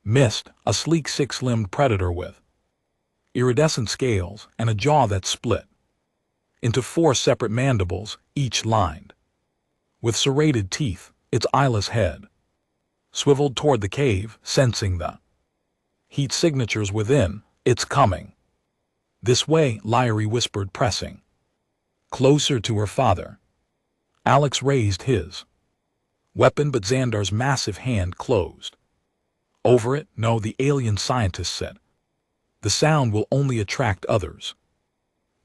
mist, a sleek six-limbed predator with iridescent scales and a jaw that split into 4 separate mandibles, each lined with serrated teeth. Its eyeless head swiveled toward the cave, sensing the heat signatures within. "It's coming this way," Lyrie whispered, pressing closer to her father. Alex raised his weapon, but Xandar's massive hand closed over it. "No," the alien scientist said. "The sound will only attract others.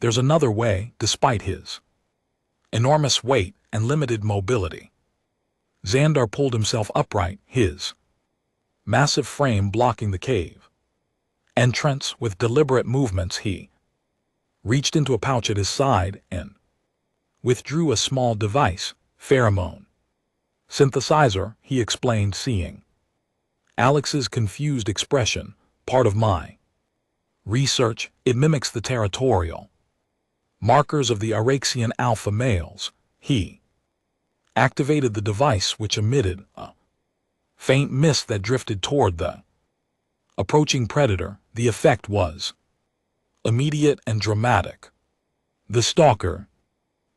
There's another way." Despite his enormous weight and limited mobility, Xandar pulled himself upright, his massive frame blocking the cave entrance. With deliberate movements, he reached into a pouch at his side and withdrew a small device. "Pheromone synthesizer," he explained, seeing Alex's confused expression. "Part of my research. It mimics the territorial markers of the Araxian alpha males." He activated the device, which emitted a faint mist that drifted toward the approaching predator. The effect was immediate and dramatic. The stalker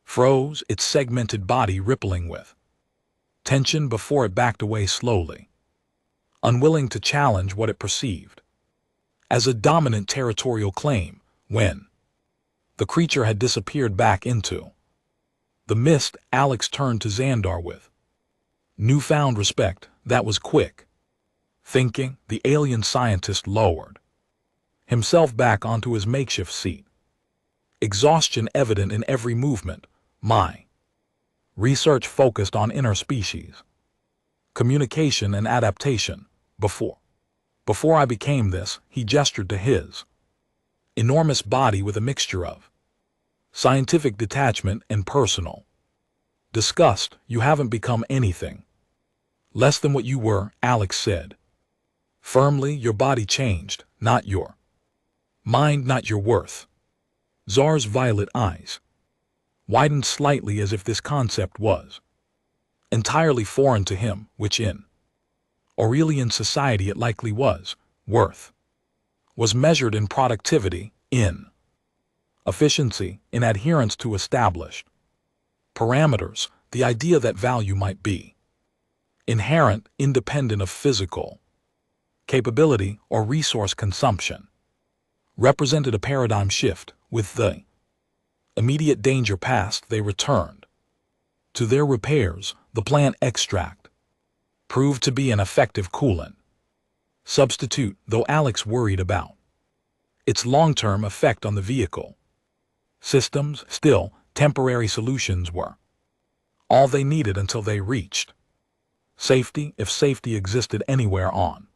froze, its segmented body rippling with tension before it backed away slowly, unwilling to challenge what it perceived as a dominant territorial claim. When the creature had disappeared back into the mist, Alex turned to Xandar with newfound respect. "That was quick thinking." The alien scientist lowered himself back onto his makeshift seat, exhaustion evident in every movement. "My research focused on interspecies communication and adaptation. Before I became this," he gestured to his enormous body with a mixture of scientific detachment and personal disgust. "You haven't become anything less than what you were," Alex said firmly. "Your body changed, not your mind, not your worth." Zar's violet eyes widened slightly, as if this concept was entirely foreign to him, which in Aurelian society it likely was. Worth was measured in productivity, in efficiency, in adherence to established parameters. The idea that value might be inherent, independent of physical capability or resource consumption, represented a paradigm shift. With the immediate danger past, they returned to their repairs. The plant extract proved to be an effective coolant substitute, though Alex worried about its long-term effect on the vehicle systems. Still, temporary solutions were all they needed until they reached safety, if safety existed anywhere on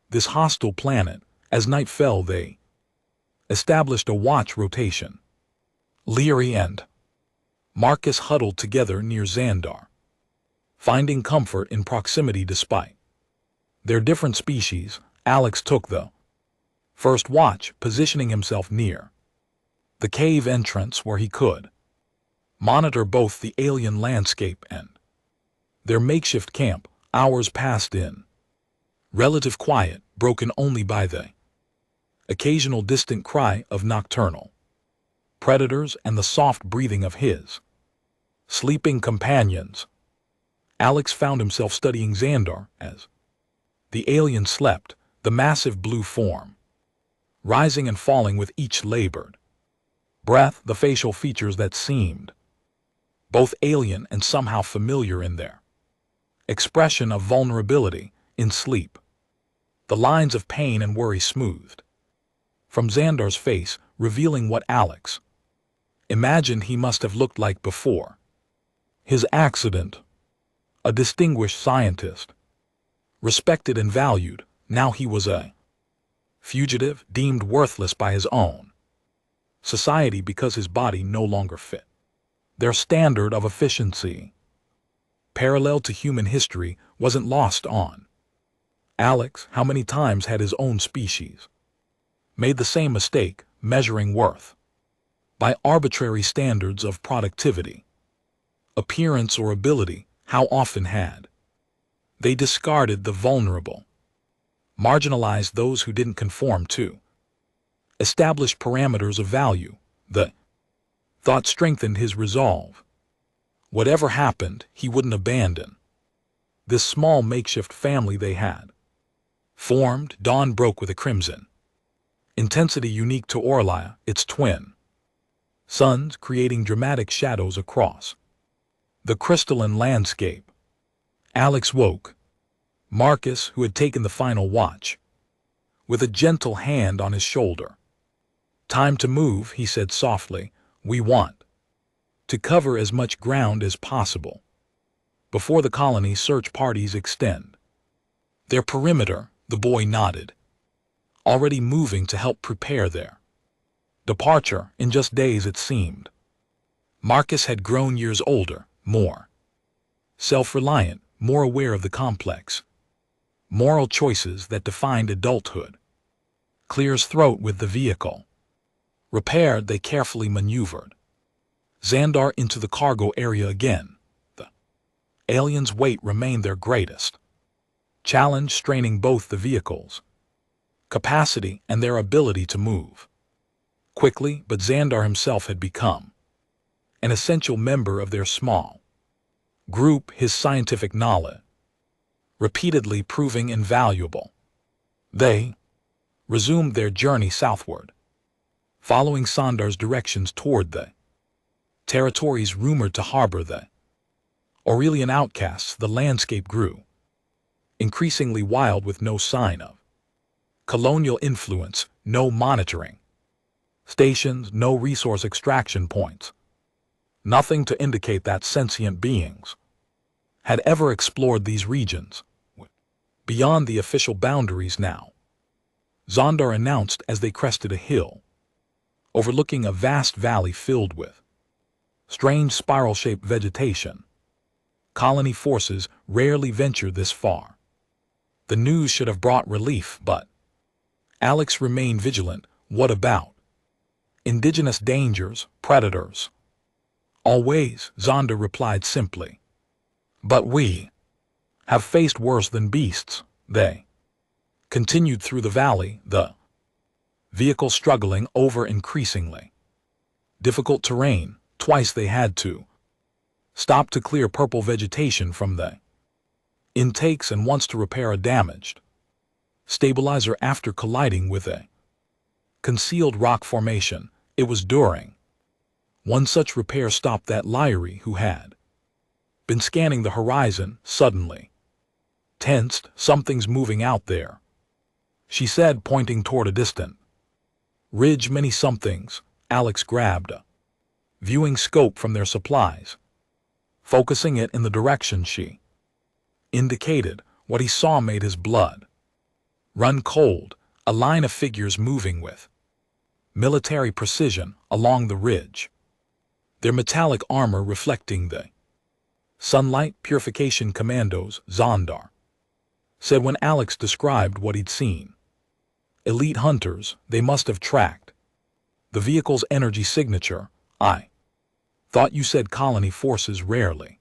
this hostile planet. As night fell, they established a watch rotation. Leary and Marcus huddled together near Xandar, finding comfort in proximity despite their different species. Alex took the first watch, positioning himself near the cave entrance where he could monitor both the alien landscape and their makeshift camp. Hours passed in relative quiet, broken only by the occasional distant cry of nocturnal predators and the soft breathing of his sleeping companions. Alex found himself studying Xandar as the alien slept, the massive blue form, rising and falling with each labored breath, the facial features that seemed both alien and somehow familiar in their expression of vulnerability in sleep. The lines of pain and worry smoothed from Xandar's face, revealing what Alex imagined he must have looked like before his accident. A distinguished scientist, respected and valued, now he was a fugitive, deemed worthless by his own society because his body no longer fit their standard of efficiency. Parallel to human history wasn't lost on Alex. How many times had his own species made the same mistake, measuring worth by arbitrary standards of productivity, appearance, or ability? How often had they discarded the vulnerable, marginalized those who didn't conform to established parameters of value? The thought strengthened his resolve. Whatever happened, he wouldn't abandon this small makeshift family they had formed. Dawn broke with a crimson intensity unique to Orlia, its twin suns creating dramatic shadows across the crystalline landscape. Alex woke Marcus, who had taken the final watch, with a gentle hand on his shoulder. "Time to move," he said softly. "We want to cover as much ground as possible before the colony search parties extend their perimeter." The boy nodded, already moving to help prepare their departure. In just days, it seemed, Marcus had grown years older, more self-reliant, more aware of the complex moral choices that defined adulthood. Clear his throat with the vehicle repaired, they carefully maneuvered Xandar into the cargo area again. The aliens' weight remained their greatest challenge, straining both the vehicle's capacity and their ability to move quickly. But Xandar himself had become an essential member of their small group, his scientific knowledge repeatedly proving invaluable. They resumed their journey southward, following Xandar's directions toward the territories rumored to harbor the Aurelian outcasts. The landscape grew increasingly wild, with no sign of colonial influence, no monitoring stations, no resource extraction points, nothing to indicate that sentient beings had ever explored these regions beyond the official boundaries. Now, Xandar announced as they crested a hill overlooking a vast valley filled with strange spiral-shaped vegetation. Colony forces rarely venture this far. The news should have brought relief, but Alex remained vigilant. What about indigenous dangers, predators? Always, Xandar replied simply. But we have faced worse than beasts. They continued through the valley, the vehicle struggling over increasingly difficult terrain. Twice they had to stop to clear purple vegetation from the intakes, and once to repair a damaged stabilizer after colliding with a concealed rock formation. It was during one such repair stop that Lyrie, who had been scanning the horizon, suddenly tensed. "Something's moving out there," she said, pointing toward a distant ridge. "Many somethings." Alex grabbed a viewing scope from their supplies, focusing it in the direction she indicated. What he saw made his blood run cold. A line of figures moving with military precision along the ridge, their metallic armor reflecting the sunlight. "Purification commandos," Xandar said when Alex described what he'd seen. "Elite hunters. They must have tracked the vehicle's energy signature." "I thought you said colony forces rarely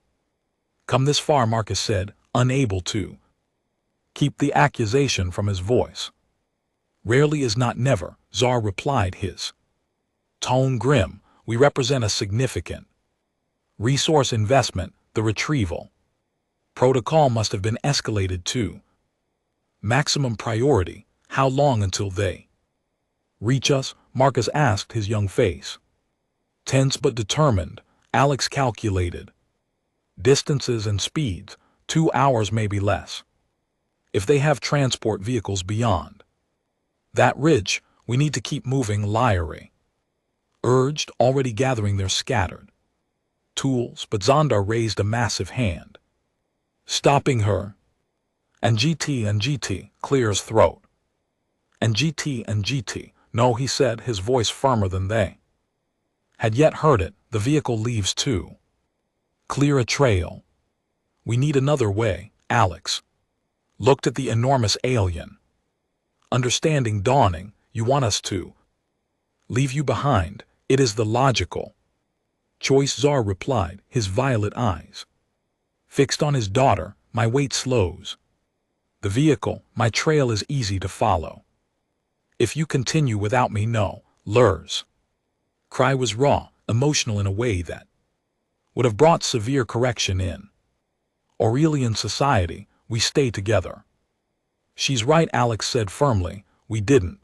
come this far," Marcus said, unable to keep the accusation from his voice. Rarely is not never, Czar replied, his tone grim. We represent a significant resource investment, the retrieval protocol must have been escalated to maximum priority. How long until they reach us? Marcus asked, his young face tense but determined. Alex calculated distances and speeds. 2 hours, maybe less. If they have transport vehicles beyond that ridge, we need to keep moving, Lyrie urged, already gathering their scattered tools, but Zondar raised a massive hand, stopping her. And GT, clears throat. And GT, no, he said, his voice firmer than they had yet heard it. The vehicle leaves to clear a trail. We need another way. Alex looked at the enormous alien, understanding dawning. You want us to leave you behind? It is the logical choice, Czar replied, his violet eyes fixed on his daughter. My weight slows the vehicle. My trail is easy to follow. If you continue without me, no. Lur's cry was raw, emotional in a way that would have brought severe correction in Aurelian society. We stay together. She's right, Alex said firmly. We didn't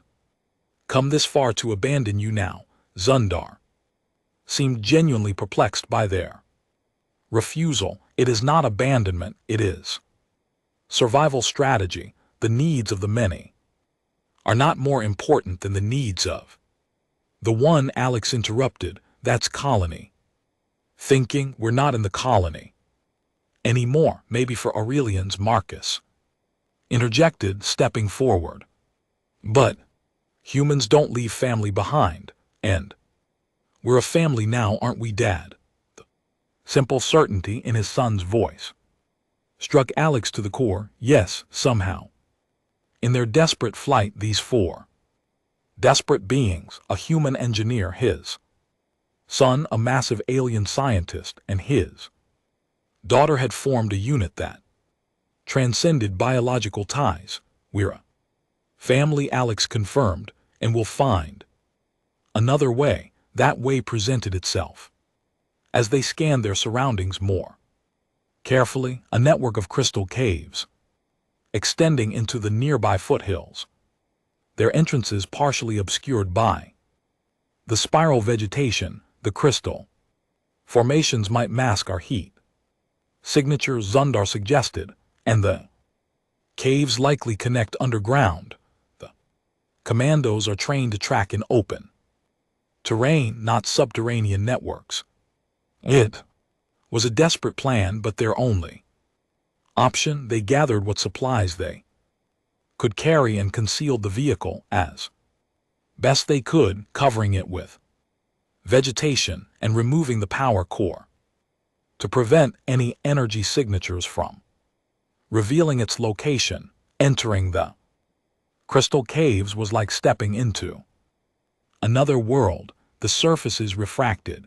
come this far to abandon you now. Zundar seemed genuinely perplexed by their refusal. It is not abandonment, it is survival strategy. The needs of the many are not more important than the needs of the one. Alex interrupted. That's colony thinking. We're not in the colony anymore. Maybe for Aurelians, Marcus interjected, stepping forward. But humans don't leave family behind, and we're a family now, aren't we, Dad? The simple certainty in his son's voice struck Alex to the core. Yes, somehow. In their desperate flight, these four desperate beings, a human engineer, his son, a massive alien scientist, and his daughter, had formed a unit that transcended biological ties. We're a family, Alex confirmed, and we'll find another way. That way presented itself as they scanned their surroundings more carefully. A network of crystal caves extending into the nearby foothills, their entrances partially obscured by the spiral vegetation. The crystal formations might mask our heat signatures, Zundar suggested, and the caves likely connect underground. The commandos are trained to track in open terrain, not subterranean networks. It was a desperate plan, but their only option. They gathered what supplies they could carry and concealed the vehicle as best they could, covering it with vegetation and removing the power core to prevent any energy signatures from revealing its location. Entering the crystal caves was like stepping into another world. The surfaces refracted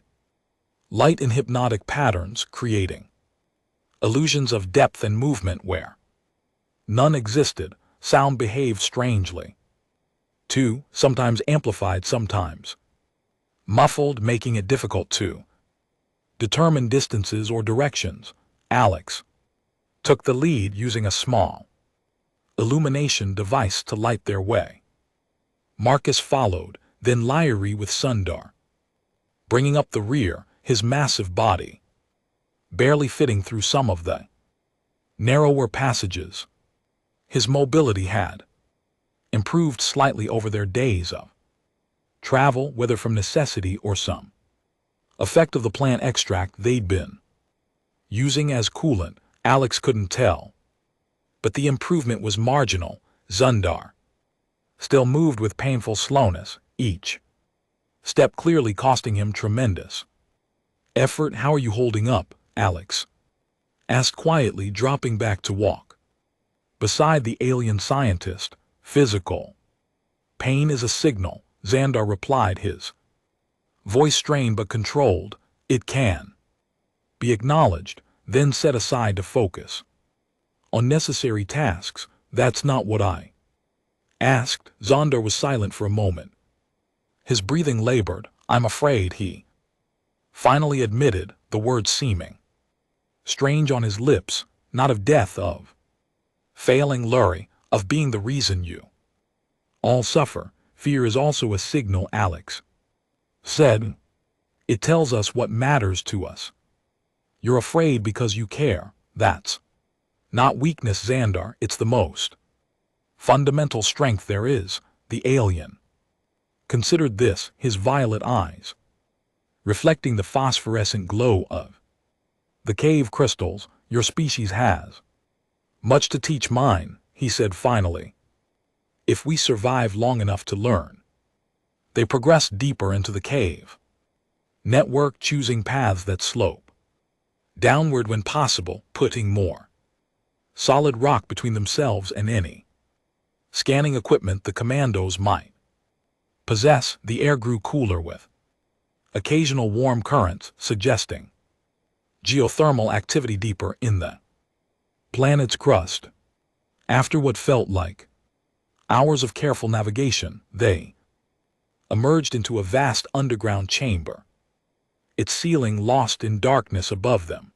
light in hypnotic patterns, creating illusions of depth and movement where none existed. Sound behaved strangely, too, sometimes amplified, sometimes muffled, making it difficult to determine distances or directions. Alex took the lead, using a small illumination device to light their way. Marcus followed, then Lyrie with Sundar bringing up the rear, his massive body barely fitting through some of the narrower passages. His mobility had improved slightly over their days of travel, whether from necessity or some effect of the plant extract they'd been using as coolant. Alex couldn't tell, but the improvement was marginal. Zundar still moved with painful slowness, each step clearly costing him tremendous effort. How are you holding up? Alex asked quietly, dropping back to walk beside the alien scientist. Physical pain is a signal, Xandar replied, his voice strained but controlled. It can be acknowledged, then set aside to focus on necessary tasks. That's not what I asked. Zondar was silent for a moment. His breathing labored. I'm afraid, he finally admitted, the word seeming strange on his lips, not of death, of failing Lurie, of being the reason you all suffer. Fear is also a signal, Alex said. It tells us what matters to us. You're afraid because you care. That's not weakness, Xandar. It's the most fundamental strength there is. The alien considered this, his violet eyes reflecting the phosphorescent glow of the cave crystals. Your species has much to teach mine, he said finally. If we survive long enough to learn. They progressed deeper into the cave network, choosing paths that slope downward when possible, putting more solid rock between themselves and any scanning equipment the commandos might possess. The air grew cooler with occasional warm currents, suggesting geothermal activity deeper in the planet's crust. After what felt like hours of careful navigation, they emerged into a vast underground chamber, its ceiling lost in darkness above them,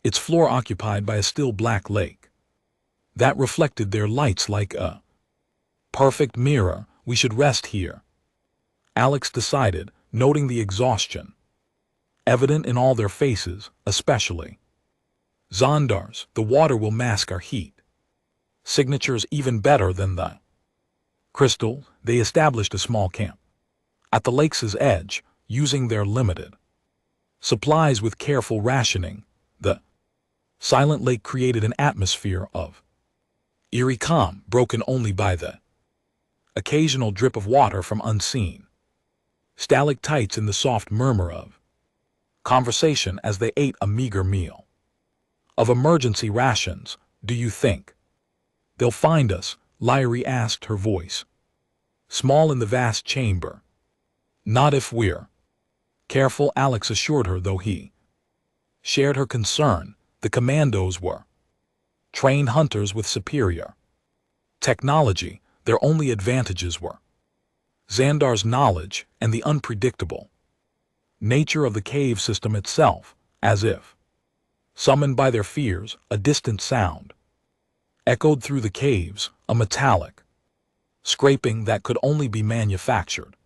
its floor occupied by a still black lake that reflected their lights like a perfect mirror. We should rest here, Alex decided, noting the exhaustion evident in all their faces, especially Zondar's. The water will mask our heat signatures even better than the crystal. They established a small camp at the lake's edge, using their limited supplies with careful rationing. The silent lake created an atmosphere of eerie calm, broken only by the occasional drip of water from unseen stalactites and the soft murmur of conversation as they ate a meager meal of emergency rations. Do you think they'll find us? Lyrie asked, her voice small in the vast chamber. Not if we're careful, Alex assured her, though he shared her concern. The commandos were trained hunters with superior technology. Their only advantages were Xandar's knowledge and the unpredictable nature of the cave system itself. As if summoned by their fears, a distant sound echoed through the caves, a metallic scraping that could only be manufactured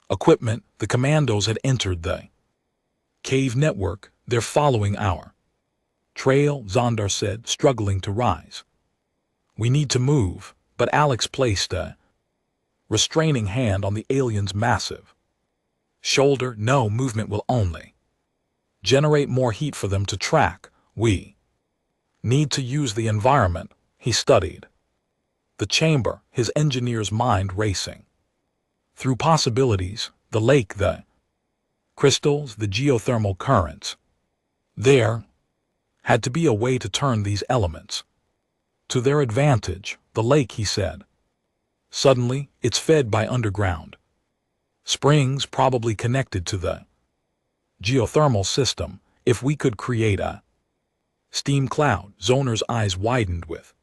equipment. The commandos had entered the cave network. They're following our trail, Zondar said, struggling to rise. We need to move, but Alex placed a restraining hand on the alien's massive shoulder. No movement will only generate more heat for them to track. We need to use the environment. He studied the chamber, his engineer's mind racing through possibilities, the lake, the crystals, the geothermal currents. There had to be a way to turn these elements to their advantage. The lake, he said. Suddenly, it's fed by underground springs, probably connected to the geothermal system. If we could create a steam cloud, Zonar's eyes widened with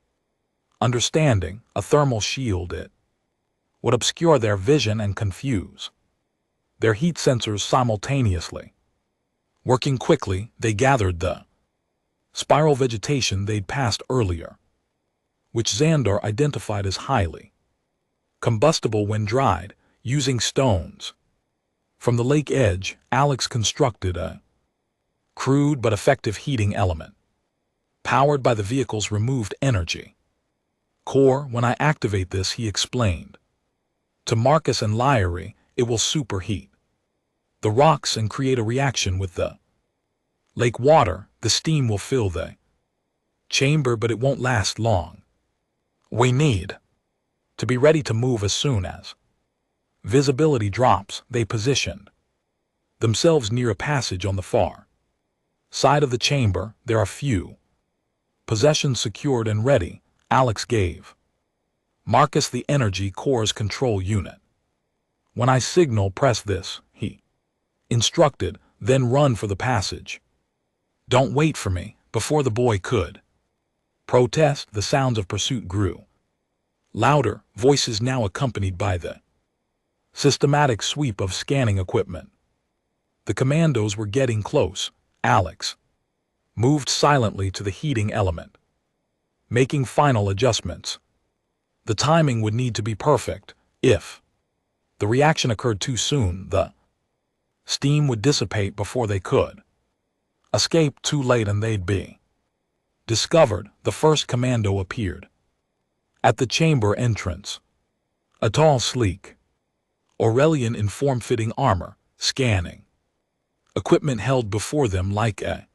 understanding, a thermal shield, it would obscure their vision and confuse their heat sensors simultaneously. Working quickly, they gathered the spiral vegetation they'd passed earlier, which Xandar identified as highly combustible when dried. Using stones from the lake edge, Alex constructed a crude but effective heating element, powered by the vehicle's removed energy core. When I activate this, he explained to Marcus and Lyrie, it will superheat the rocks and create a reaction with the lake water. The steam will fill the chamber, but it won't last long. We need to be ready to move as soon as visibility drops. They positioned themselves near a passage on the far side of the chamber. There are few possessions secured and ready. Alex gave Marcus the energy core's control unit. When I signal, press this, he instructed, then run for the passage. Don't wait for me. Before the boy could protest, the sounds of pursuit grew Louder voices now accompanied by the systematic sweep of scanning equipment. The commandos were getting close. Alex moved silently to the heating element, making final adjustments. The timing would need to be perfect. If the reaction occurred too soon, the steam would dissipate before they could escape. Too late and they'd be discovered. The first commando appeared at the chamber entrance. A tall, sleek Aurelian in form-fitting armor, scanning equipment held before them like a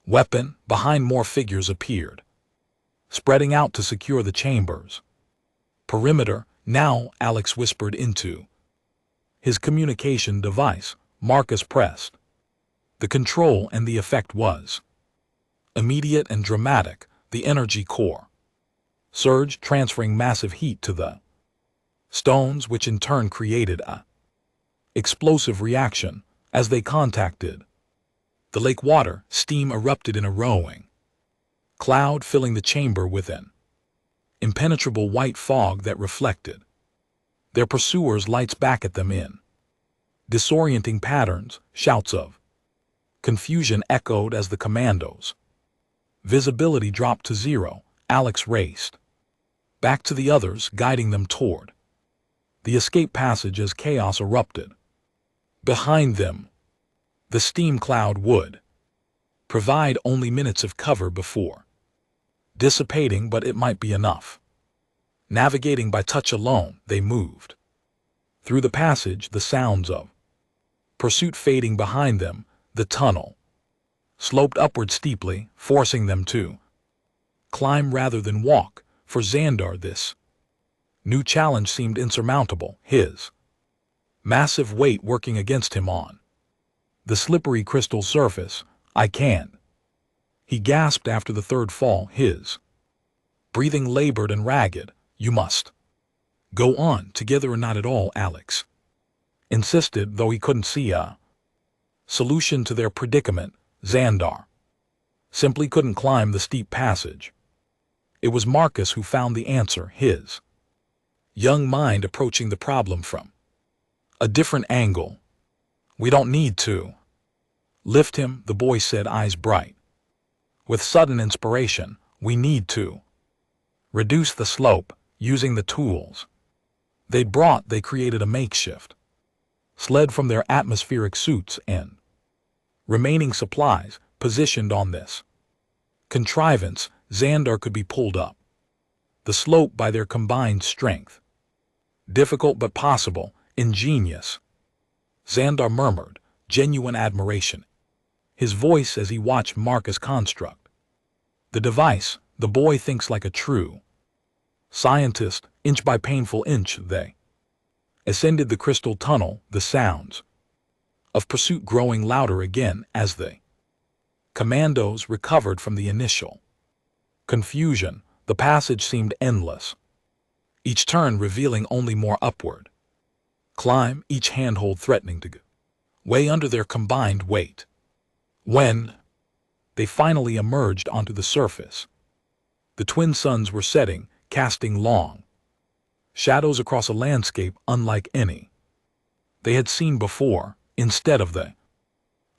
weapon. Behind, more figures appeared, spreading out to secure the chamber's perimeter. Now, Alex whispered into his communication device. Marcus pressed the control and the effect was immediate and dramatic. The energy core surged, transferring massive heat to the stones, which in turn created a explosive reaction. As they contacted the lake water, steam erupted in a roaring cloud, filling the chamber with an impenetrable white fog that reflected their pursuers' lights back at them in disorienting patterns. Shouts of confusion echoed as the commandos' visibility dropped to zero. Alex raced back to the others, guiding them toward the escape passage as chaos erupted behind them. The steam cloud would provide only minutes of cover before dissipating, but it might be enough. Navigating by touch alone, they moved through the passage, the sounds of pursuit fading behind them. The tunnel sloped upward steeply, forcing them to climb rather than walk. For Xandar, this new challenge seemed insurmountable, his massive weight working against him on the slippery crystal surface. "I can't," he gasped after the third fall, his breathing labored and ragged. "You must go on together or not at all," Alex insisted, though he couldn't see a solution to their predicament. Xandar simply couldn't climb the steep passage. It was Marcus who found the answer, his young mind approaching the problem from a different angle. "We don't need to lift him," the boy said, eyes bright with sudden inspiration. "We need to reduce the slope." Using the tools they'd brought, they created a makeshift sled from their atmospheric suits and remaining supplies. Positioned on this contrivance, Xandar could be pulled up the slope by their combined strength. "Difficult but possible. Ingenious," Xandar murmured, genuine admiration his voice as he watched Marcus construct the device. The boy thinks like a true scientist. Inch by painful inch, they ascended the crystal tunnel, the sounds of pursuit growing louder again as the commandos recovered from the initial confusion. The passage seemed endless, each turn revealing only more upward climb, each handhold threatening to weigh under their combined weight. When they finally emerged onto the surface, the twin suns were setting, casting long shadows across a landscape unlike any they had seen before. Instead of the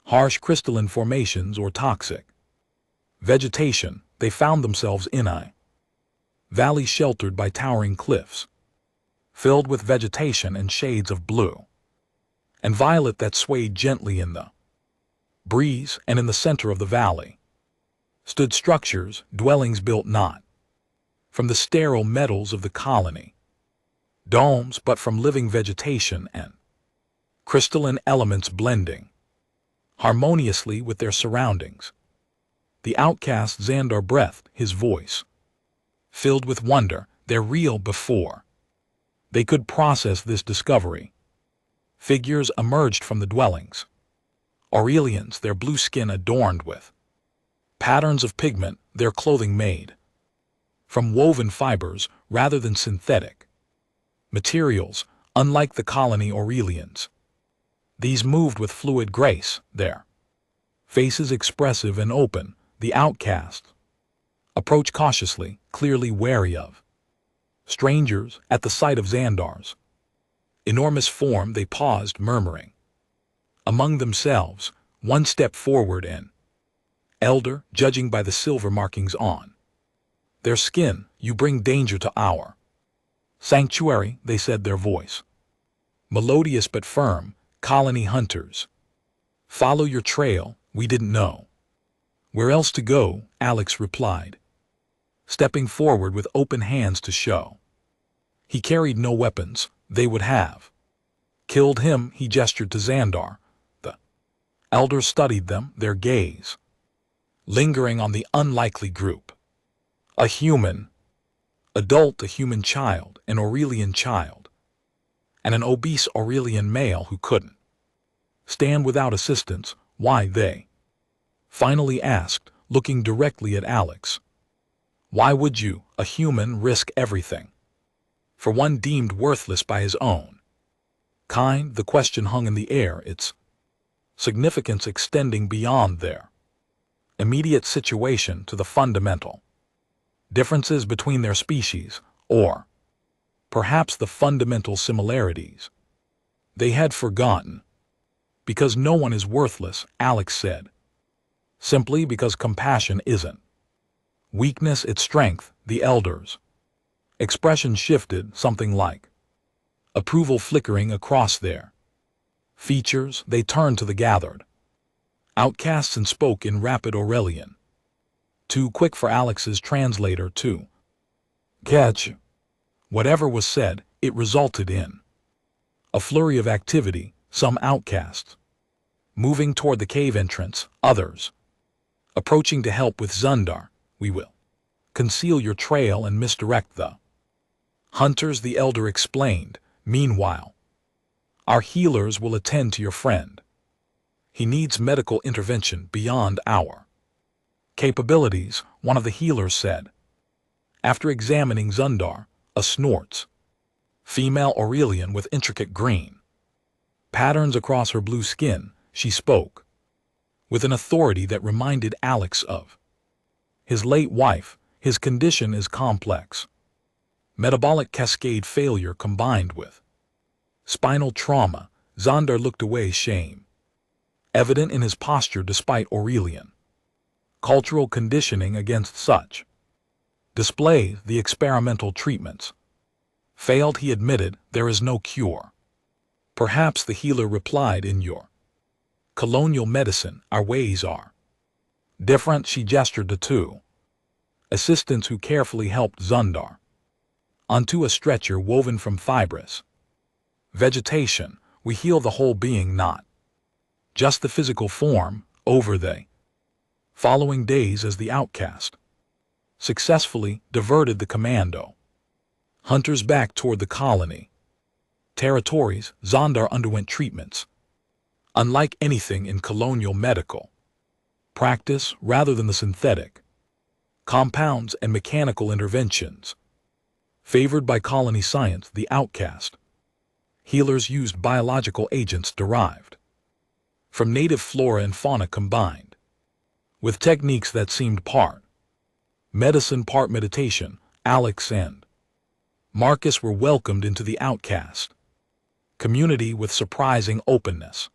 harsh crystalline formations or toxic vegetation, they found themselves in a valley sheltered by towering cliffs, filled with vegetation and shades of blue and violet that swayed gently in the breeze. And in the center of the valley stood structures, dwellings built not from the sterile metals of the colony, domes, but from living vegetation and crystalline elements blending harmoniously with their surroundings. The outcast Xandar breathed, his voice filled with wonder. They're real. Before they could process this discovery, figures emerged from the dwellings. Aurelians, their blue skin adorned with patterns of pigment, their clothing made from woven fibers rather than synthetic materials. Unlike the colony Aurelians, these moved with fluid grace, their faces expressive and open. The outcasts approached cautiously, clearly wary of Strangers, at the sight of Xandar's enormous form, they paused, murmuring among themselves, one step forward and elder, judging by the silver markings on their skin, you bring danger to our sanctuary, they said, their voice melodious but firm. Colony hunters, follow your trail, we didn't know where else to go, Alex replied, stepping forward with open hands to show he carried no weapons. They would have killed him. He gestured to Xandar. The elder studied them, their gaze lingering on the unlikely group. A human adult, a human child, an Aurelian child, and an obese Aurelian male who couldn't stand without assistance. Why, they finally asked, looking directly at Alex. Why would you, a human, risk everything for one deemed worthless by his own kind? The question hung in the air, its significance extending beyond their immediate situation to the fundamental differences between their species, or perhaps the fundamental similarities they had forgotten. Because no one is worthless, Alex said, simply because compassion isn't weakness, it's strength. The elder's expression shifted, something like approval flickering across their features. They turned to the gathered outcasts and spoke in rapid Aurelian, too quick for Alex's translator to catch. Whatever was said, it resulted in a flurry of activity, some outcasts moving toward the cave entrance, others approaching to help with Xandar. We will conceal your trail and misdirect the hunters, the elder explained. Meanwhile, our healers will attend to your friend. He needs medical intervention beyond our capabilities, one of the healers said. After examining Xandar, a snorts female Aurelian with intricate green patterns across her blue skin, she spoke with an authority that reminded Alex of his late wife. His condition is complex. Metabolic cascade failure combined with spinal trauma. Xandar looked away, shame evident in his posture despite Aurelian cultural conditioning against such display. The experimental treatments failed, he admitted. There is no cure. Perhaps, the healer replied, in your colonial medicine, our ways are different. She gestured to two assistants who carefully helped Xandar onto a stretcher woven from fibrous vegetation. We heal the whole being, not just the physical form. Over the following days, as the outcast successfully diverted the commando hunters back toward the colony territories, Xandar underwent treatments unlike anything in colonial medical practice. Rather than the synthetic compounds and mechanical interventions favored by colony science, the outcast healers used biological agents derived from native flora and fauna, combined with techniques that seemed part medicine, part meditation. Alex and Marcus were welcomed into the outcast community with surprising openness.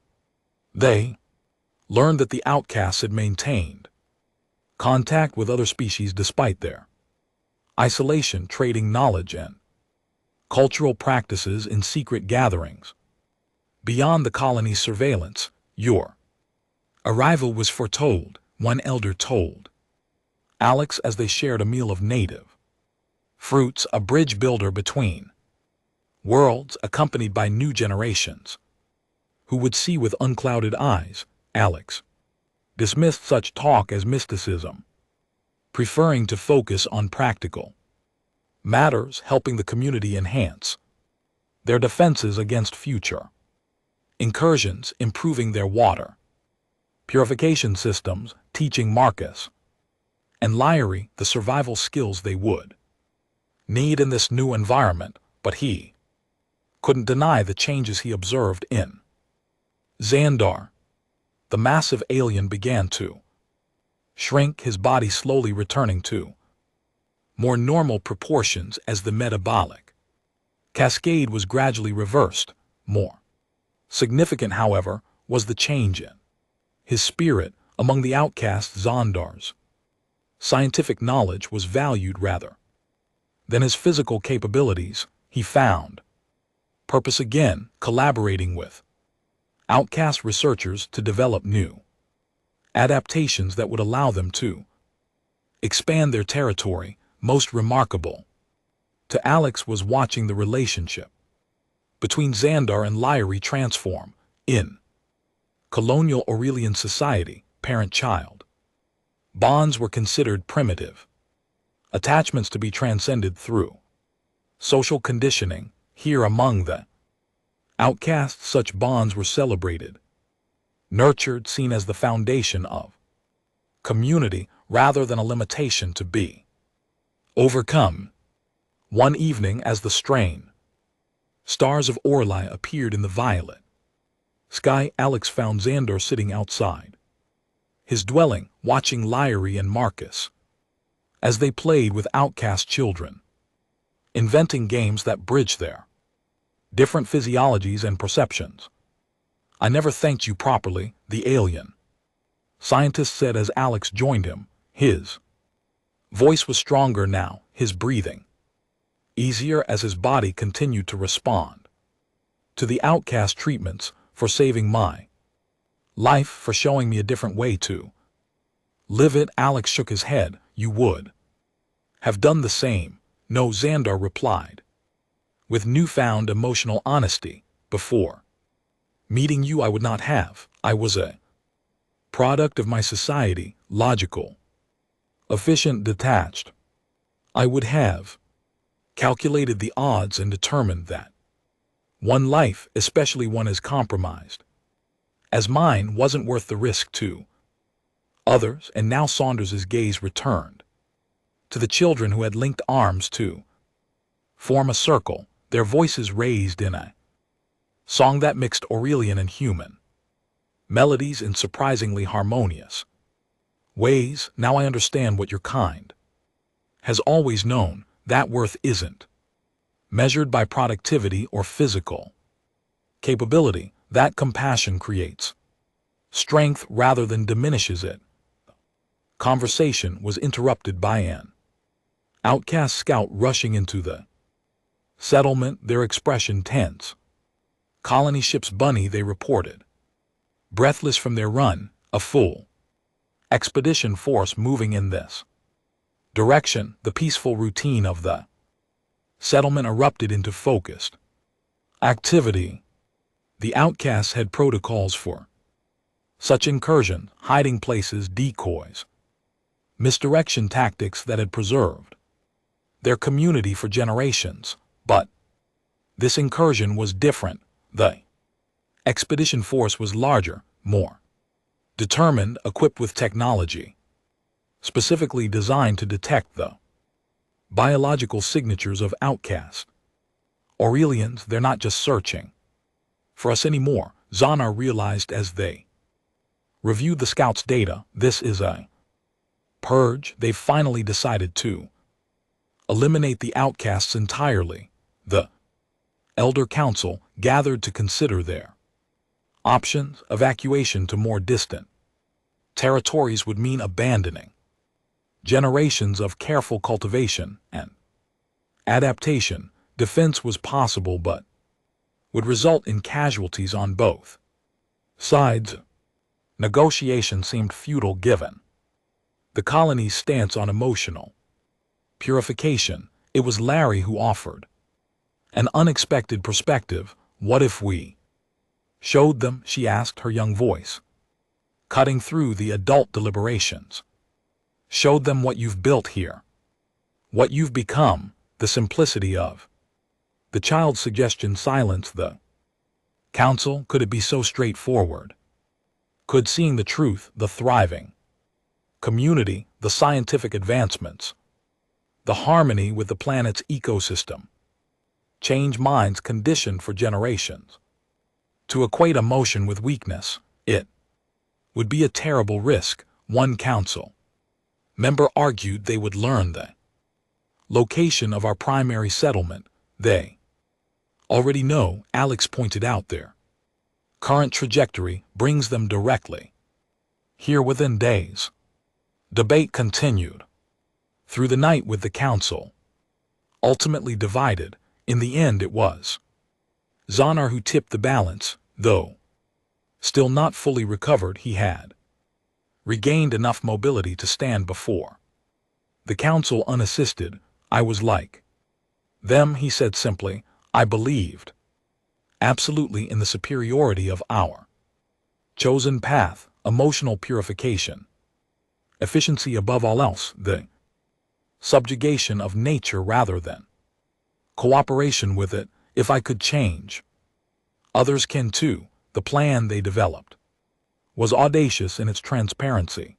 They learned that the outcasts had maintained contact with other species despite their isolation, trading knowledge and cultural practices in secret gatherings beyond the colony's surveillance. Your arrival was foretold, one elder told Alex as they shared a meal of native fruits, a bridge builder between worlds, accompanied by new generations who would see with unclouded eyes. Alex dismissed such talk as mysticism, preferring to focus on practical matters, helping the community enhance their defenses against future incursions, improving their water purification systems, teaching Marcus and Lyrie the survival skills they would need in this new environment. But he couldn't deny the changes he observed in Xandar. The massive alien began to shrink, his body slowly returning to more normal proportions as the metabolic cascade was gradually reversed. More significant, however, was the change in his spirit among the outcast Zondars. Scientific knowledge was valued rather than his physical capabilities. He found purpose again, collaborating with outcast researchers to develop new adaptations that would allow them to expand their territory. Most remarkable to Alex was watching the relationship between Xandar and Lyrie transform. In colonial Aurelian society, parent-child bonds were considered primitive, attachments to be transcended through social conditioning. Here among the outcasts, such bonds were celebrated, nurtured, seen as the foundation of community rather than a limitation to be overcome. One evening, as the strain stars of Orly appeared in the violet sky, Alex found Xandar sitting outside his dwelling, watching Lyrie and Marcus as they played with outcast children, inventing games that bridge their different physiologies and perceptions. "I never thanked you properly," the alien scientist said as Alex joined him. His voice was stronger now, his breathing easier as his body continued to respond to the outcast treatments. "For saving my life, for showing me a different way to live it." Alex shook his head. "You would have done the same." "No," Xandar replied, with newfound emotional honesty. "Before meeting you, I would not have. I was a product of my society, logical, efficient, detached. I would have calculated the odds and determined that one life, especially one as compromised as mine, wasn't worth the risk to others." And now Saunders's gaze returned to the children who had linked arms to form a circle, their voices raised in a song that mixed Aurelian and human melodies in surprisingly harmonious ways. "Now I understand what your kind has always known, that worth isn't measured by productivity or physical capability, that compassion creates strength rather than diminishes it." Conversation was interrupted by an outcast scout rushing into the settlement, their expression tense. "Colony ship's Bunny," they reported, breathless from their run. "A full expedition force moving in this direction." The peaceful routine of the settlement erupted into focused activity. The outcasts had protocols for such incursion, hiding places, decoys, misdirection tactics that had preserved their community for generations. But this incursion was different. The expedition force was larger, more determined, equipped with technology specifically designed to detect the biological signatures of outcast Aurelians. "They're not just searching for us anymore," Xandar realized as they reviewed the scouts' data. "This is a purge. They've finally decided to eliminate the outcasts entirely." The Elder Council gathered to consider their options. Evacuation to more distant territories would mean abandoning generations of careful cultivation and adaptation. Defense was possible but would result in casualties on both sides. Negotiation seemed futile given the colony's stance on emotional purification. It was Larry who offered an unexpected perspective. "What if we showed them?" she asked, her young voice cutting through the adult deliberations. "Showed them what you've built here, what you've become." The simplicity of the child's suggestion silenced the council. Could it be so straightforward? Could seeing the truth, the thriving community, the scientific advancements, the harmony with the planet's ecosystem, change minds conditioned for generations to equate emotion with weakness? It would be a terrible risk. One council member argued they would learn the Location of our primary settlement, they already know, Alex pointed out their current trajectory brings them directly here within days. Debate continued through the night with the council, ultimately divided. In the end it was Xander who tipped the balance, though still not fully recovered. He had regained enough mobility to stand before the council unassisted. I was like them, he said simply. I believed absolutely in the superiority of our chosen path, emotional purification, efficiency above all else, the subjugation of nature rather than cooperation with it. If I could change, others can too. The plan they developed was audacious in its transparency.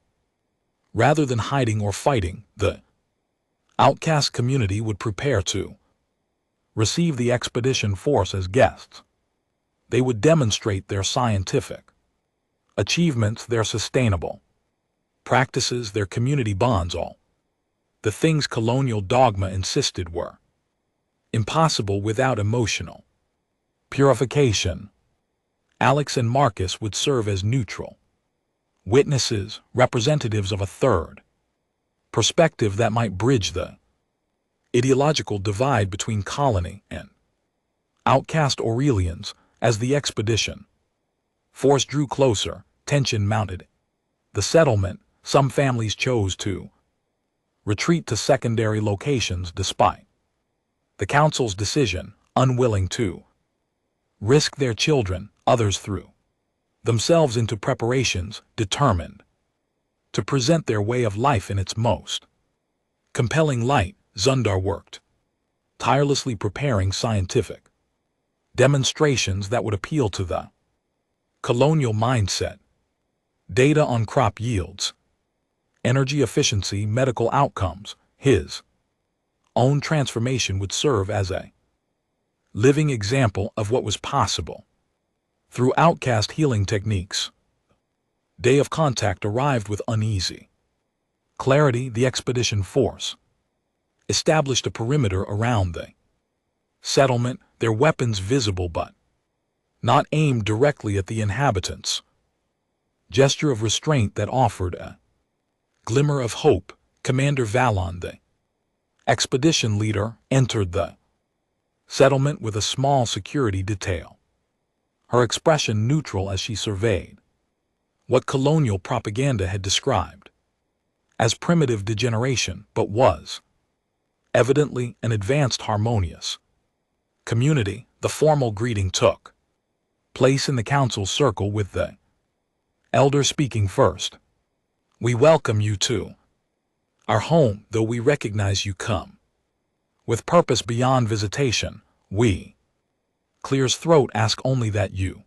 Rather than hiding or fighting, the outcast community would prepare to receive the expedition force as guests. They would demonstrate their scientific achievements, their sustainable practices, their community bonds, all the things colonial dogma insisted were impossible without emotional purification. Alex and Marcus would serve as neutral witnesses, representatives of a third perspective that might bridge the ideological divide between colony and outcast Aurelians. As the expedition force drew closer, tension mounted. The settlement, some families chose to retreat to secondary locations despite the council's decision, unwilling to risk their children. Others threw themselves into preparations, determined to present their way of life in its most compelling light. Xander worked tirelessly, preparing scientific demonstrations that would appeal to the colonial mindset. Data on crop yields, energy efficiency, medical outcomes. His own transformation would serve as a living example of what was possible through outcast healing techniques. Day of contact arrived with uneasy clarity. The expedition force established a perimeter around the settlement, their weapons visible but not aimed directly at the inhabitants. Gesture of restraint that offered a glimmer of hope. Commander Valon, the expedition leader, entered the settlement with a small security detail, her expression neutral as she surveyed what colonial propaganda had described as primitive degeneration, but was evidently an advanced harmonious community. The formal greeting took place in the council circle, with the elder speaking first. We welcome you to our home, though we recognize you come with purpose beyond visitation. We clears throat, ask only that you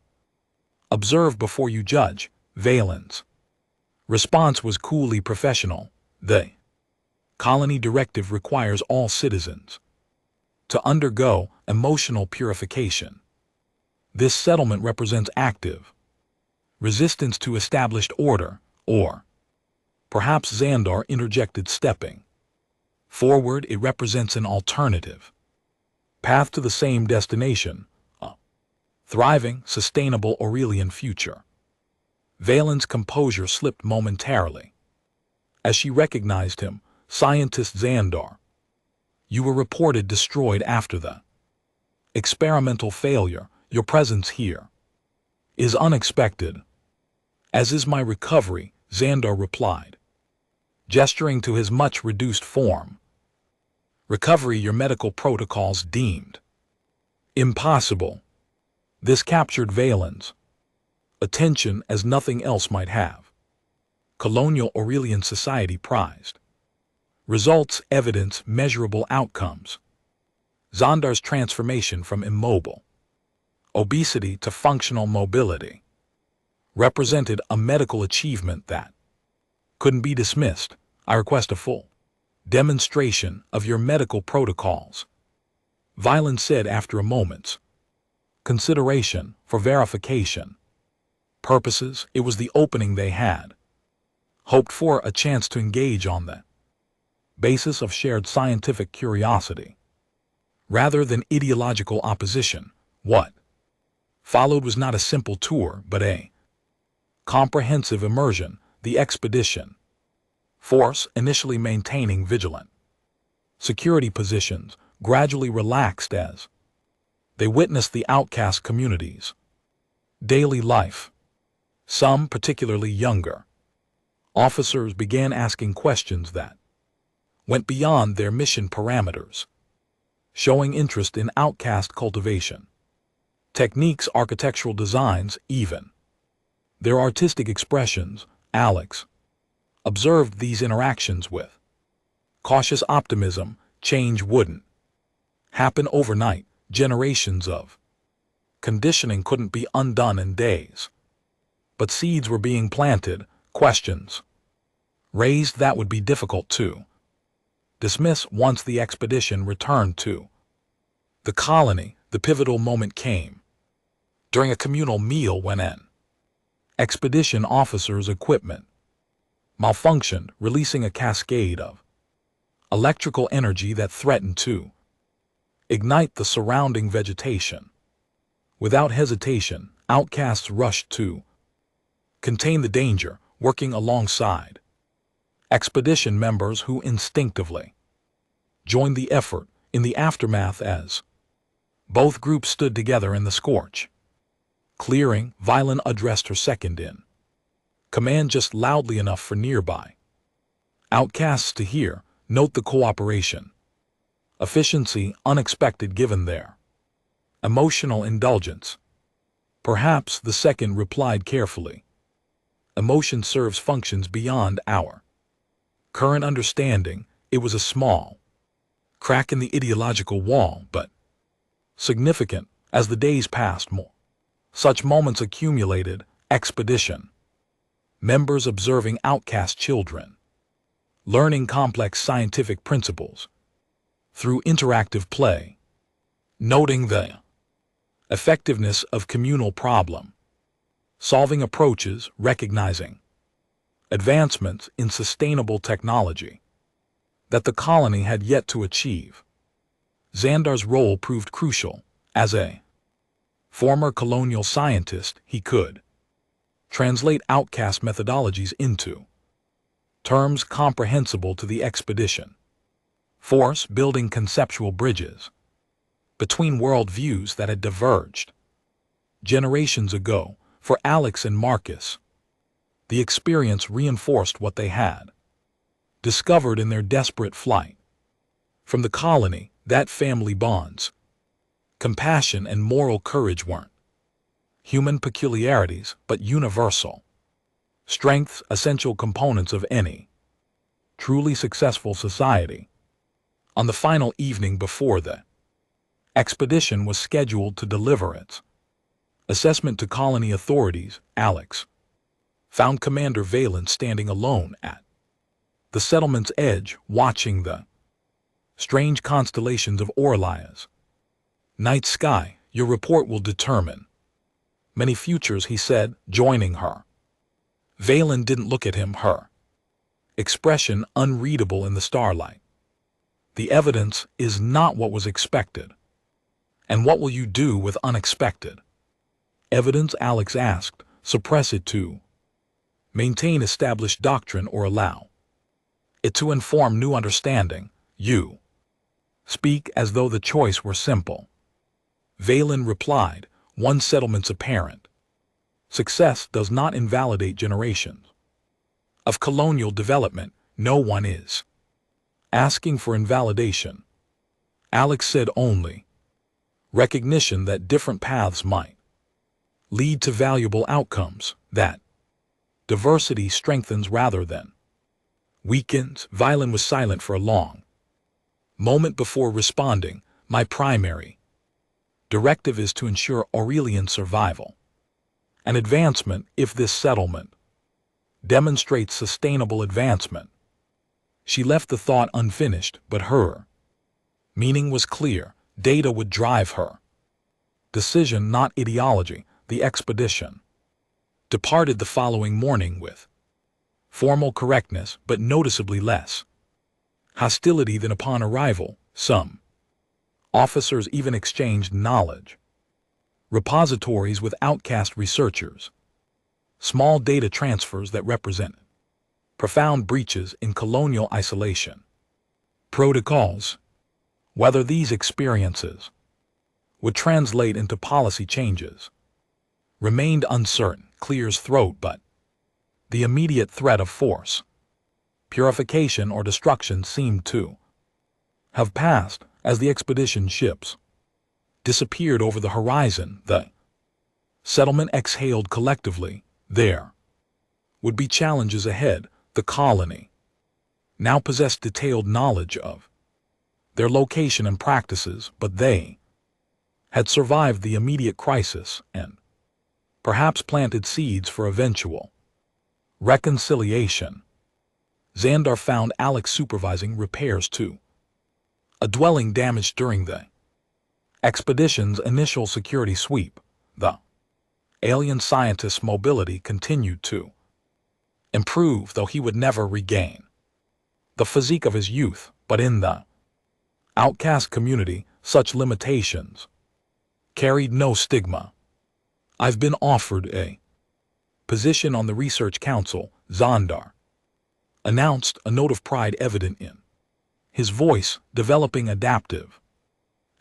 observe before you judge. Valen's response was coolly professional. The colony directive requires all citizens to undergo emotional purification. This settlement represents active resistance to established order, or perhaps, Xander interjected, stepping forward, it represents an alternative path to the same destination, a thriving, sustainable Aurelian future. Valen's composure slipped momentarily as she recognized him. Scientist Xander, you were reported destroyed after the experimental failure. Your presence here is unexpected, as is my recovery, Xander replied, gesturing to his much reduced form. Recovery your medical protocols deemed impossible. This captured Valen's attention as nothing else might have. Colonial Aurelian society prized results, evidence, measurable outcomes. Xander's transformation from immobile obesity to functional mobility represented a medical achievement that couldn't be dismissed. I request a full demonstration of your medical protocols, Valen said after a moment's consideration. For verification purposes, it was the opening they had hoped for, a chance to engage on the basis of shared scientific curiosity. Rather than ideological opposition, what followed was not a simple tour, but a comprehensive immersion. The expedition force initially maintaining vigilant security positions gradually relaxed as they witnessed the outcast community's daily life. Some, particularly younger officers, began asking questions that went beyond their mission parameters, showing interest in outcast cultivation techniques, architectural designs, even their artistic expressions. Alex observed these interactions with cautious optimism. Change wouldn't happen overnight. Generations of conditioning couldn't be undone in days. But seeds were being planted, questions raised that would be difficult to dismiss once the expedition returned to the colony. The pivotal moment came during a communal meal when an expedition officer's equipment malfunctioned, releasing a cascade of electrical energy that threatened to ignite the surrounding vegetation. Without hesitation, outcasts rushed to contain the danger, working alongside expedition members who instinctively joined the effort. In the aftermath, as both groups stood together in the scorch clearing, Violen addressed her second in command just loudly enough for nearby outcasts to hear. Note the cooperation efficiency, unexpected given their emotional indulgence. Perhaps, the second replied carefully. Emotion serves functions beyond our current understanding. It was a small crack in the ideological wall, but significant. As the days passed, more such moments accumulated. Expedition members observing outcast children, learning complex scientific principles through interactive play, noting the effectiveness of communal problem solving approaches, recognizing advancements in sustainable technology that the colony had yet to achieve. Xandar's role proved crucial. As a former colonial scientist, he could translate outcast methodologies into terms comprehensible to the expedition force, building conceptual bridges between worldviews that had diverged generations ago. For Alex and Marcus, the experience reinforced what they had discovered in their desperate flight from the colony, that family bonds, compassion and moral courage weren't human peculiarities, but universal strengths, essential components of any truly successful society. On the final evening before the expedition was scheduled to deliver its assessment to colony authorities, Alex found Commander Valen standing alone at the settlement's edge, watching the strange constellations of Orlia's night sky. Your report will determine many futures, he said, joining her. Valen didn't look at him, her expression unreadable in the starlight. The evidence is not what was expected. And what will you do with unexpected evidence? Alex asked. Suppress it to maintain established doctrine or allow it to inform new understanding? You speak as though the choice were simple. Valen replied, one settlement's apparent success does not invalidate generations of colonial development. No one is asking for invalidation. Alex said only recognition that different paths might lead to valuable outcomes, that diversity strengthens rather than weakens. Violen was silent for a long moment before responding. My primary directive is to ensure Aurelian's survival and advancement. If this settlement demonstrates sustainable advancement. She left the thought unfinished, but her meaning was clear. Data would drive her decision, not ideology. The expedition departed the following morning with formal correctness, but noticeably less hostility than upon arrival. Some officers even exchanged knowledge. Repositories with outcast researchers. Small data transfers that represented profound breaches in colonial isolation. Protocols. Whether these experiences would translate into policy changes remained uncertain. Clear's throat, but the immediate threat of force, purification, or destruction seemed to have passed as the expedition ships disappeared over the horizon. The settlement exhaled collectively. There would be challenges ahead. The colony now possessed detailed knowledge of their location and practices, but they had survived the immediate crisis and perhaps planted seeds for eventual reconciliation. Xandar found Alex supervising repairs to a dwelling damaged during the expedition's initial security sweep. The alien scientist's mobility continued to improve, though he would never regain the physique of his youth. But in the outcast community, such limitations carried no stigma. "I've been offered a position on the Research Council," Xandar announced, a note of pride evident in his voice. "Developing adaptive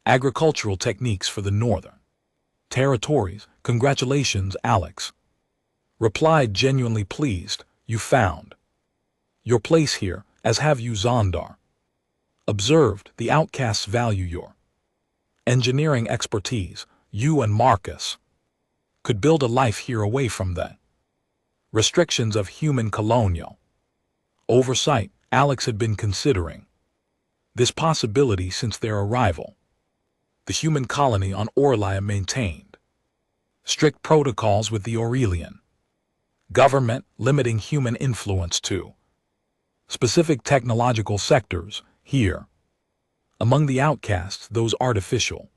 agricultural techniques for the Northern Territories." "Congratulations," Alex replied, genuinely pleased. "You found your place here, as have you," Xandar observed. "The outcasts value your engineering expertise. You and Marcus could build a life here away from the restrictions of human colonial oversight." Alex had been considering this possibility since their arrival. The human colony on Orlia maintained strict protocols with the Aurelian government, limiting human influence to specific technological sectors. Here, among the outcasts, those artificial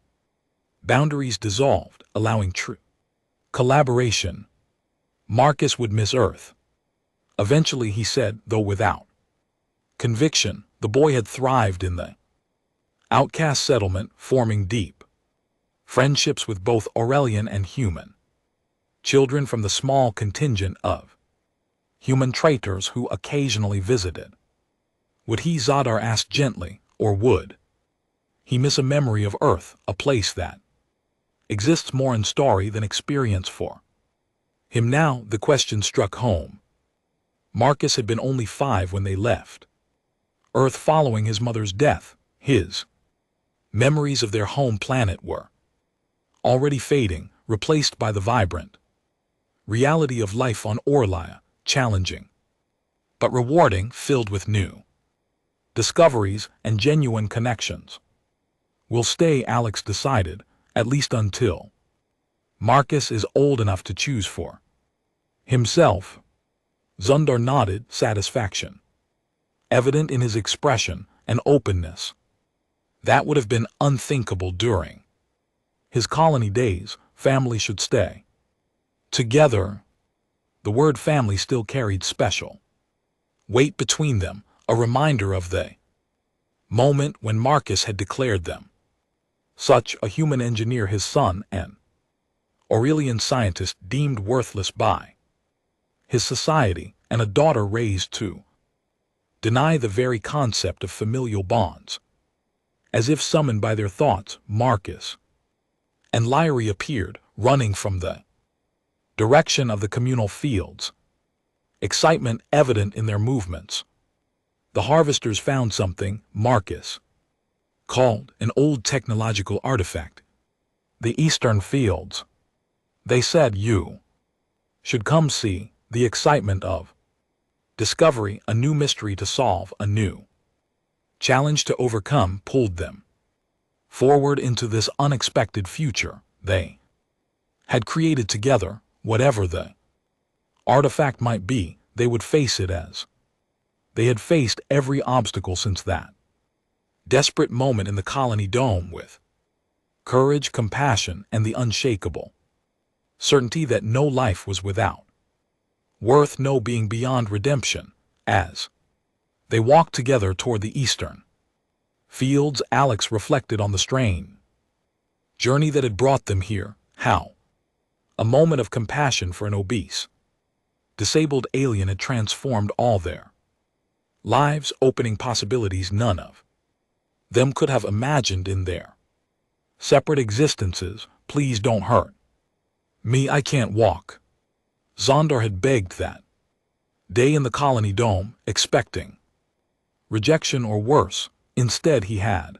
boundaries dissolved, allowing true collaboration. Marcus would miss Earth eventually, he said, though without conviction. The boy had thrived in the outcast settlement, forming deep friendships with both Aurelian and human children from the small contingent of human traitors who occasionally visited. Would he, Xandar asked gently, or would he miss a memory of Earth, a place that exists more in story than experience for him now? The question struck home. Marcus had been only 5 when they left Earth following his mother's death. His memories of their home planet were already fading, replaced by the vibrant reality of life on Orlia, challenging but rewarding, filled with new discoveries and genuine connections. "We'll stay," Alex decided, "at least until Marcus is old enough to choose for himself." Xandar nodded, satisfaction evident in his expression and openness. That would have been unthinkable during his colony days. Family should stay together. The word family still carried special weight between them, a reminder of the moment when Marcus had declared them such, a human engineer his son and Aurelian scientist deemed worthless by his society, and a daughter raised to deny the very concept of familial bonds. As if summoned by their thoughts, Marcus and Lyrie appeared, running from the direction of the communal fields, excitement evident in their movements. "The harvesters found something," Marcus called, "an old technological artifact. The eastern fields. They said you should come see." The excitement of discovery, a new mystery to solve, a new challenge to overcome, pulled them forward into this unexpected future they had created together. Whatever the artifact might be, they would face it as they had faced every obstacle since that desperate moment in the colony dome, with courage, compassion, and the unshakable certainty that no life was without worth, no being beyond redemption. As They walked together toward the eastern fields. Alex reflected on the strange journey that had brought them here. How a moment of compassion for an obese, disabled alien had transformed all their lives, opening possibilities none of them could have imagined in their separate existences. Please don't hurt me, I can't walk. Zondar had begged that day in the colony dome, expecting rejection or worse. Instead, he had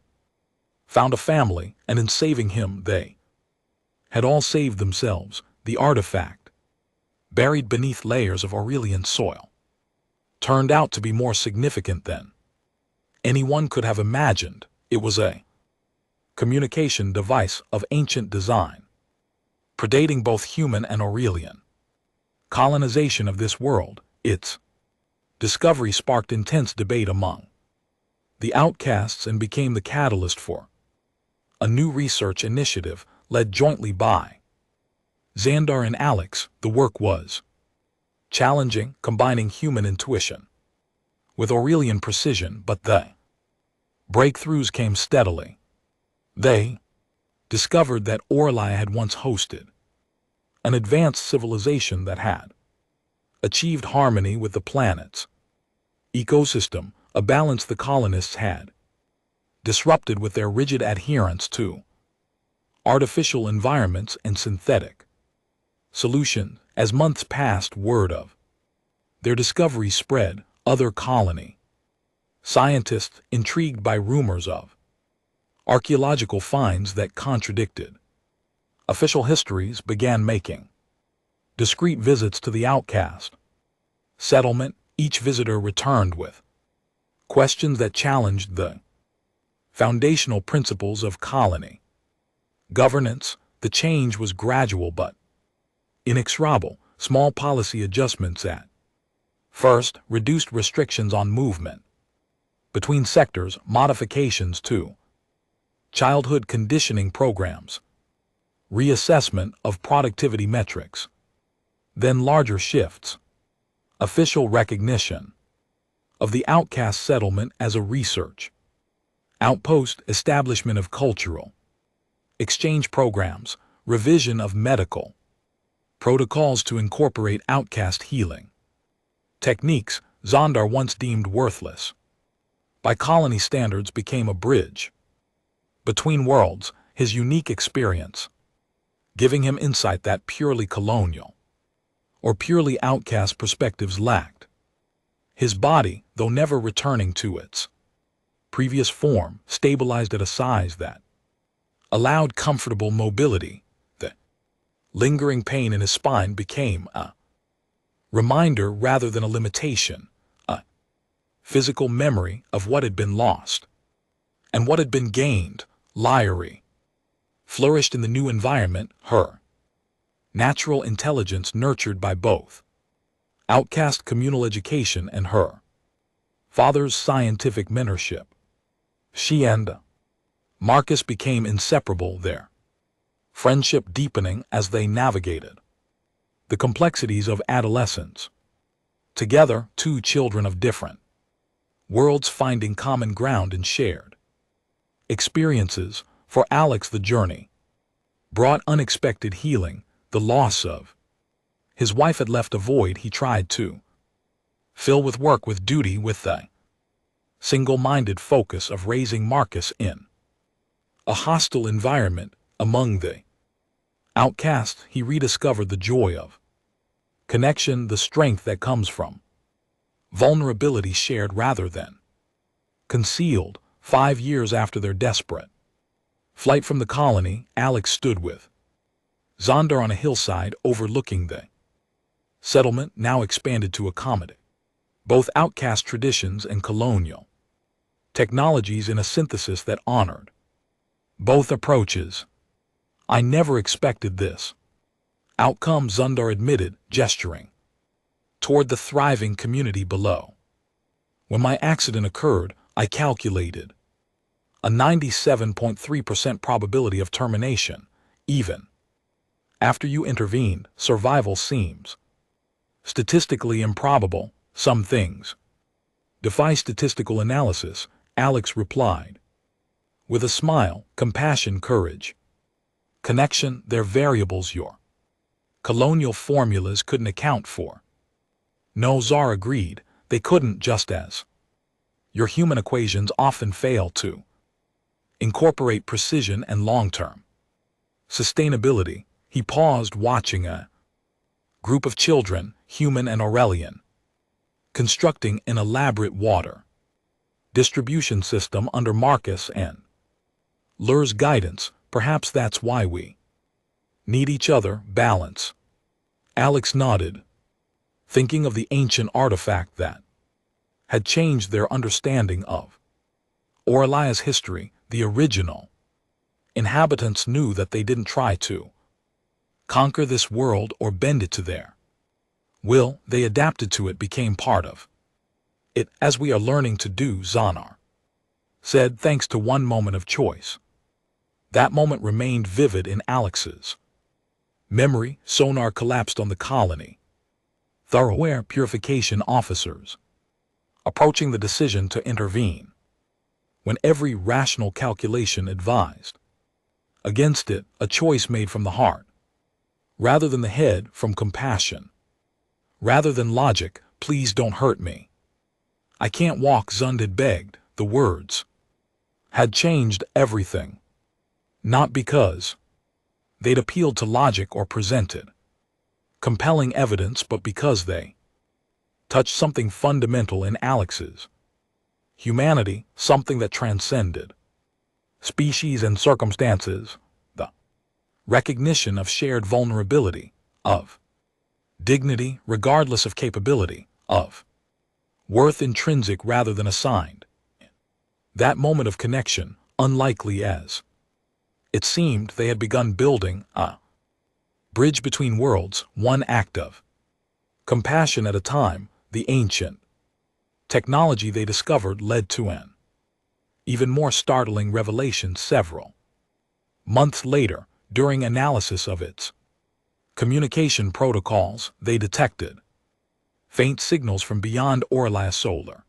found a family, and in saving him, they had all saved themselves. The artifact, buried beneath layers of Aurelian soil, turned out to be more significant than anyone could have imagined. It was a communication device of ancient design, predating both human and Aurelian colonization of this world. Its discovery sparked intense debate among the outcasts and became the catalyst for a new research initiative led jointly by Xandar and Alex. The work was challenging, combining human intuition with Aurelian precision, but the breakthroughs came steadily. They discovered that Orlia had once hosted an advanced civilization that had achieved harmony with the planet's ecosystem, a balance the colonists had disrupted with their rigid adherence to artificial environments and synthetic solutions. As months passed, word of their discovery spread. Other colony scientists, intrigued by rumors of archaeological finds that contradicted official histories, began making discreet visits to the outcast settlement. Each visitor returned with questions that challenged the foundational principles of colony governance. The change was gradual but inexorable. Small policy adjustments at first reduced restrictions on movement between sectors, modifications to childhood conditioning programs, reassessment of productivity metrics, then larger shifts, official recognition of the outcast settlement as a research outpost, establishment of cultural exchange programs, revision of medical protocols to incorporate outcast healing techniques. Zondar, once deemed worthless by colony standards, became a bridge between worlds, his unique experience giving him insight that purely colonial or purely outcast perspectives lacked. His body, though never returning to its previous form, stabilized at a size that allowed comfortable mobility. The lingering pain in his spine became a reminder rather than a limitation, a physical memory of what had been lost and what had been gained. Lyrie flourished in the new environment, her natural intelligence nurtured by both outcast communal education and her father's scientific mentorship. She and Marcus became inseparable, their friendship deepening as they navigated the complexities of adolescence. Together, two children of different worlds finding common ground in shared experiences. For Alex, the journey brought unexpected healing. The loss of his wife had left a void he tried to fill with work, with duty, with the single-minded focus of raising Marcus in a hostile environment. Among the outcasts, he rediscovered the joy of connection, the strength that comes from vulnerability shared rather than concealed. 5 years after their desperate flight from the colony, Alex stood with Zondar on a hillside overlooking the settlement, now expanded to accommodate both outcast traditions and colonial technologies in a synthesis that honored both approaches. I never expected this outcome, Zondar admitted, gesturing toward the thriving community below. When my accident occurred, I calculated a 97.3% probability of termination. Even after you intervened, survival seems statistically improbable. Some things Defy statistical analysis, Alex replied. With a smile, compassion, courage. Connection, they're variables your colonial formulas couldn't account for. No, Zara agreed, they couldn't, just as your human equations often fail to incorporate precision and long-term sustainability. He paused, watching a group of children, human and Aurelian, constructing an elaborate water distribution system under Marcus and Lur's guidance. Perhaps that's why we need each other. Balance. Alex nodded, thinking of the ancient artifact that had changed their understanding of Orlia's history. The original inhabitants knew that they didn't try to conquer this world or bend it to their will. They adapted to it, became part of it, as we are learning to do, Zanar said, thanks to one moment of choice. That moment remained vivid in Alex's memory. Sonar collapsed on the colony. Thorough air purification officers approaching the decision to intervene, when every rational calculation advised against it, a choice made from the heart rather than the head, from compassion rather than logic. Please don't hurt me. I can't walk, Zund had begged. The words had changed everything. Not because they'd appealed to logic or presented compelling evidence, but because they touched something fundamental in Alex's humanity, something that transcended species and circumstances, the recognition of shared vulnerability, of dignity regardless of capability, of worth intrinsic rather than assigned. That moment of connection, unlikely as it seemed, they had begun building a bridge between worlds, one act of compassion at a time. The ancient technology they discovered led to an even more startling revelation. Several months later, during analysis of its communication protocols, they detected faint signals from beyond Orlia's solar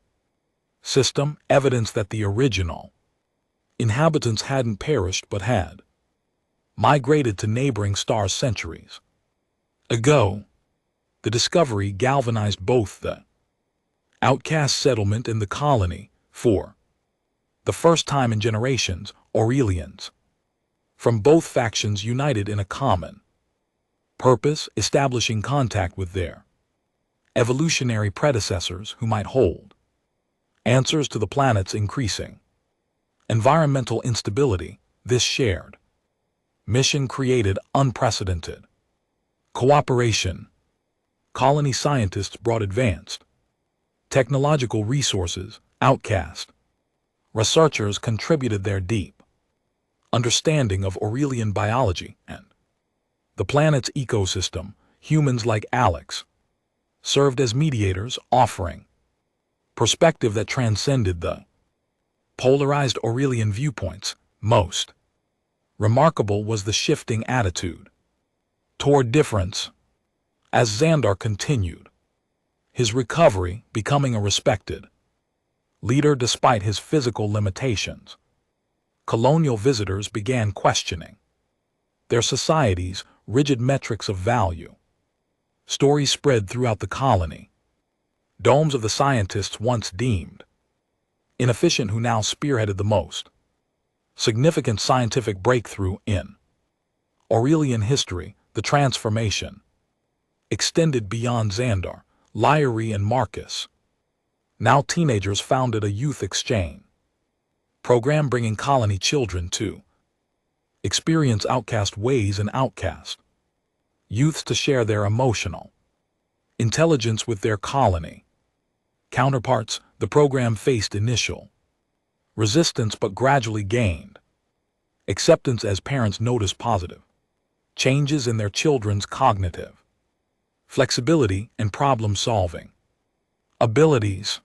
system, evidence that the original inhabitants hadn't perished but had migrated to neighboring stars centuries ago. The discovery galvanized both the outcast settlement and the colony. For the first time in generations, Aurelians from both factions united in a common purpose, establishing contact with their evolutionary predecessors who might hold answers to the planet's increasing environmental instability. This shared mission created unprecedented cooperation. Colony scientists brought advanced technological resources. Outcast researchers contributed their deep understanding of Aurelian biology and the planet's ecosystem. Humans like Alex served as mediators, offering perspective that transcended the polarized Aurelian viewpoints. Most remarkable was the shifting attitude toward difference. As Xandar continued his recovery, becoming a respected leader despite his physical limitations, colonial visitors began questioning their society's rigid metrics of value. Stories spread throughout the colony. Domes of the scientists once deemed inefficient, who now spearheaded the most significant scientific breakthrough in Aurelian history. The transformation extended beyond Xandar. Lyrie and Marcus, now teenagers, founded a youth exchange program bringing colony children to experience outcast ways and outcast youths to share their emotional intelligence with their colony counterparts. The program faced initial resistance but gradually gained acceptance as parents noticed positive changes in their children's cognitive flexibility and problem-solving abilities.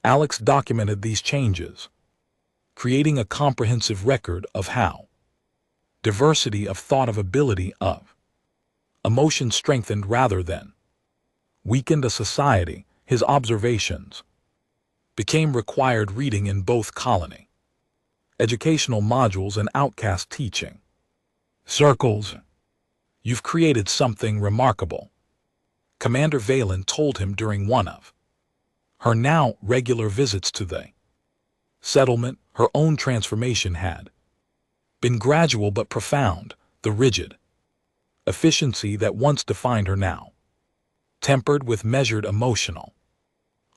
Alex documented these changes, creating a comprehensive record of how diversity of thought, of ability, of emotion strengthened rather than weakened a society. His observations became required reading in both colony educational modules and outcast teaching circles. You've created something remarkable, Commander Valen told him during one of her now regular visits to the settlement. Her own transformation had been gradual but profound. The rigid efficiency that once defined her now, tempered with measured emotional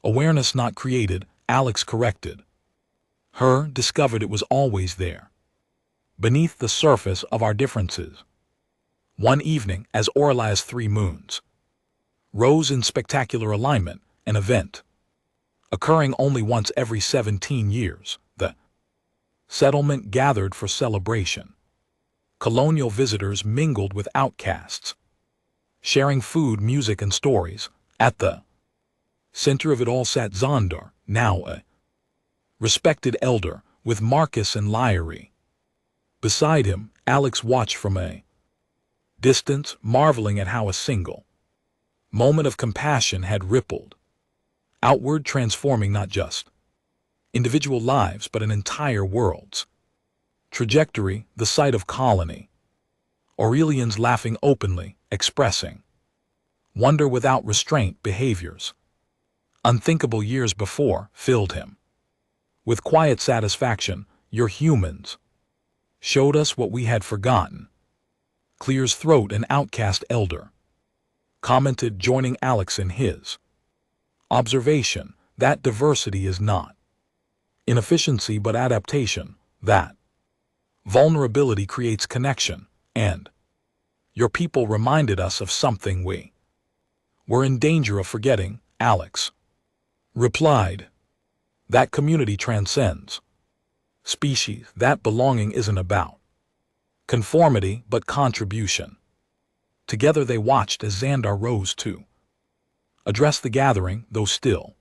awareness, not created. Alex corrected her, discovered it was always there, beneath the surface of our differences. One evening, as Orla's 3 moons rose in spectacular alignment, an event occurring only once every 17 years, the settlement gathered for celebration. Colonial visitors mingled with outcasts, sharing food, music, and stories. At the center of it all sat Zondar, now a respected elder, with Marcus and Lyrie beside him. Alex watched from a distance, marveling at how a single moment of compassion had rippled outward, transforming not just individual lives but an entire world's trajectory. The sight of colony Aurelians laughing openly, expressing wonder without restraint, behaviors unthinkable years before, filled him with quiet satisfaction. Your humans showed us what we had forgotten. Clears throat, an outcast elder commented, joining Alex in his observation that diversity is not inefficiency but adaptation, that vulnerability creates connection, and your people reminded us of something we were in danger of forgetting. Alex replied, that community transcends species, that belonging isn't about conformity but contribution. Together they watched as Xandar rose to address the gathering, though still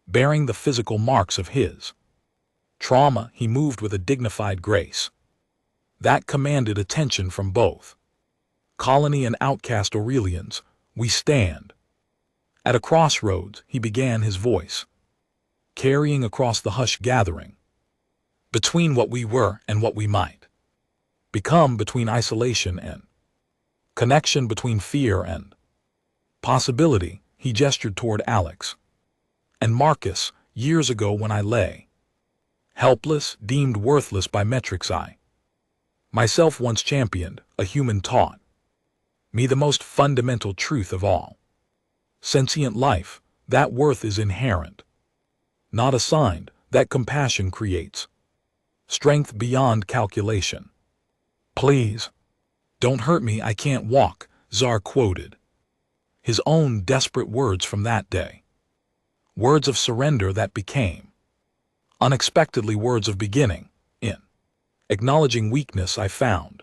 bearing the physical marks of his trauma. He moved with a dignified grace that commanded attention from both colony and outcast Aurelians. We stand at a crossroads, he began, his voice carrying across the hushed gathering, between what we were and what we might become, between isolation and connection, between fear and possibility. He gestured toward Alex and Marcus. Years ago, when I lay helpless, deemed worthless by metrics, I myself once championed, a human taught me the most fundamental truth of all sentient life, that worth is inherent, not assigned, that compassion creates strength beyond calculation. Please, don't hurt me, I can't walk, Zar quoted his own desperate words from that day. Words of surrender that became unexpectedly words of beginning. In acknowledging weakness I found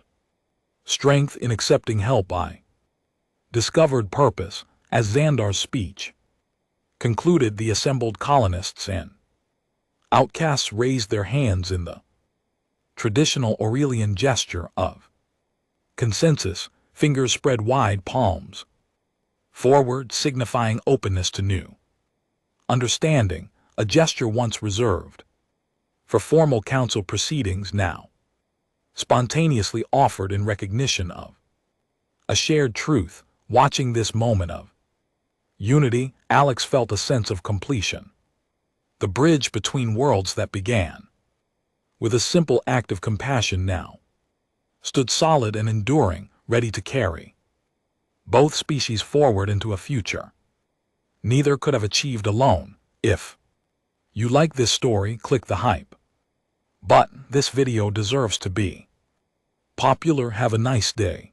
strength, in accepting help I discovered purpose. As Xandar's speech concluded, the assembled colonists and outcasts raised their hands in the traditional Aurelian gesture of consensus, fingers spread wide, palms forward, signifying openness to new understanding, a gesture once reserved for formal council proceedings, now spontaneously offered in recognition of a shared truth. Watching this moment of unity, Alex felt a sense of completion. The bridge between worlds that began with a simple act of compassion now stood solid and enduring, ready to carry both species forward into a future neither could have achieved alone. If you like this story, click the hype button. This video deserves to be popular. Have a nice day.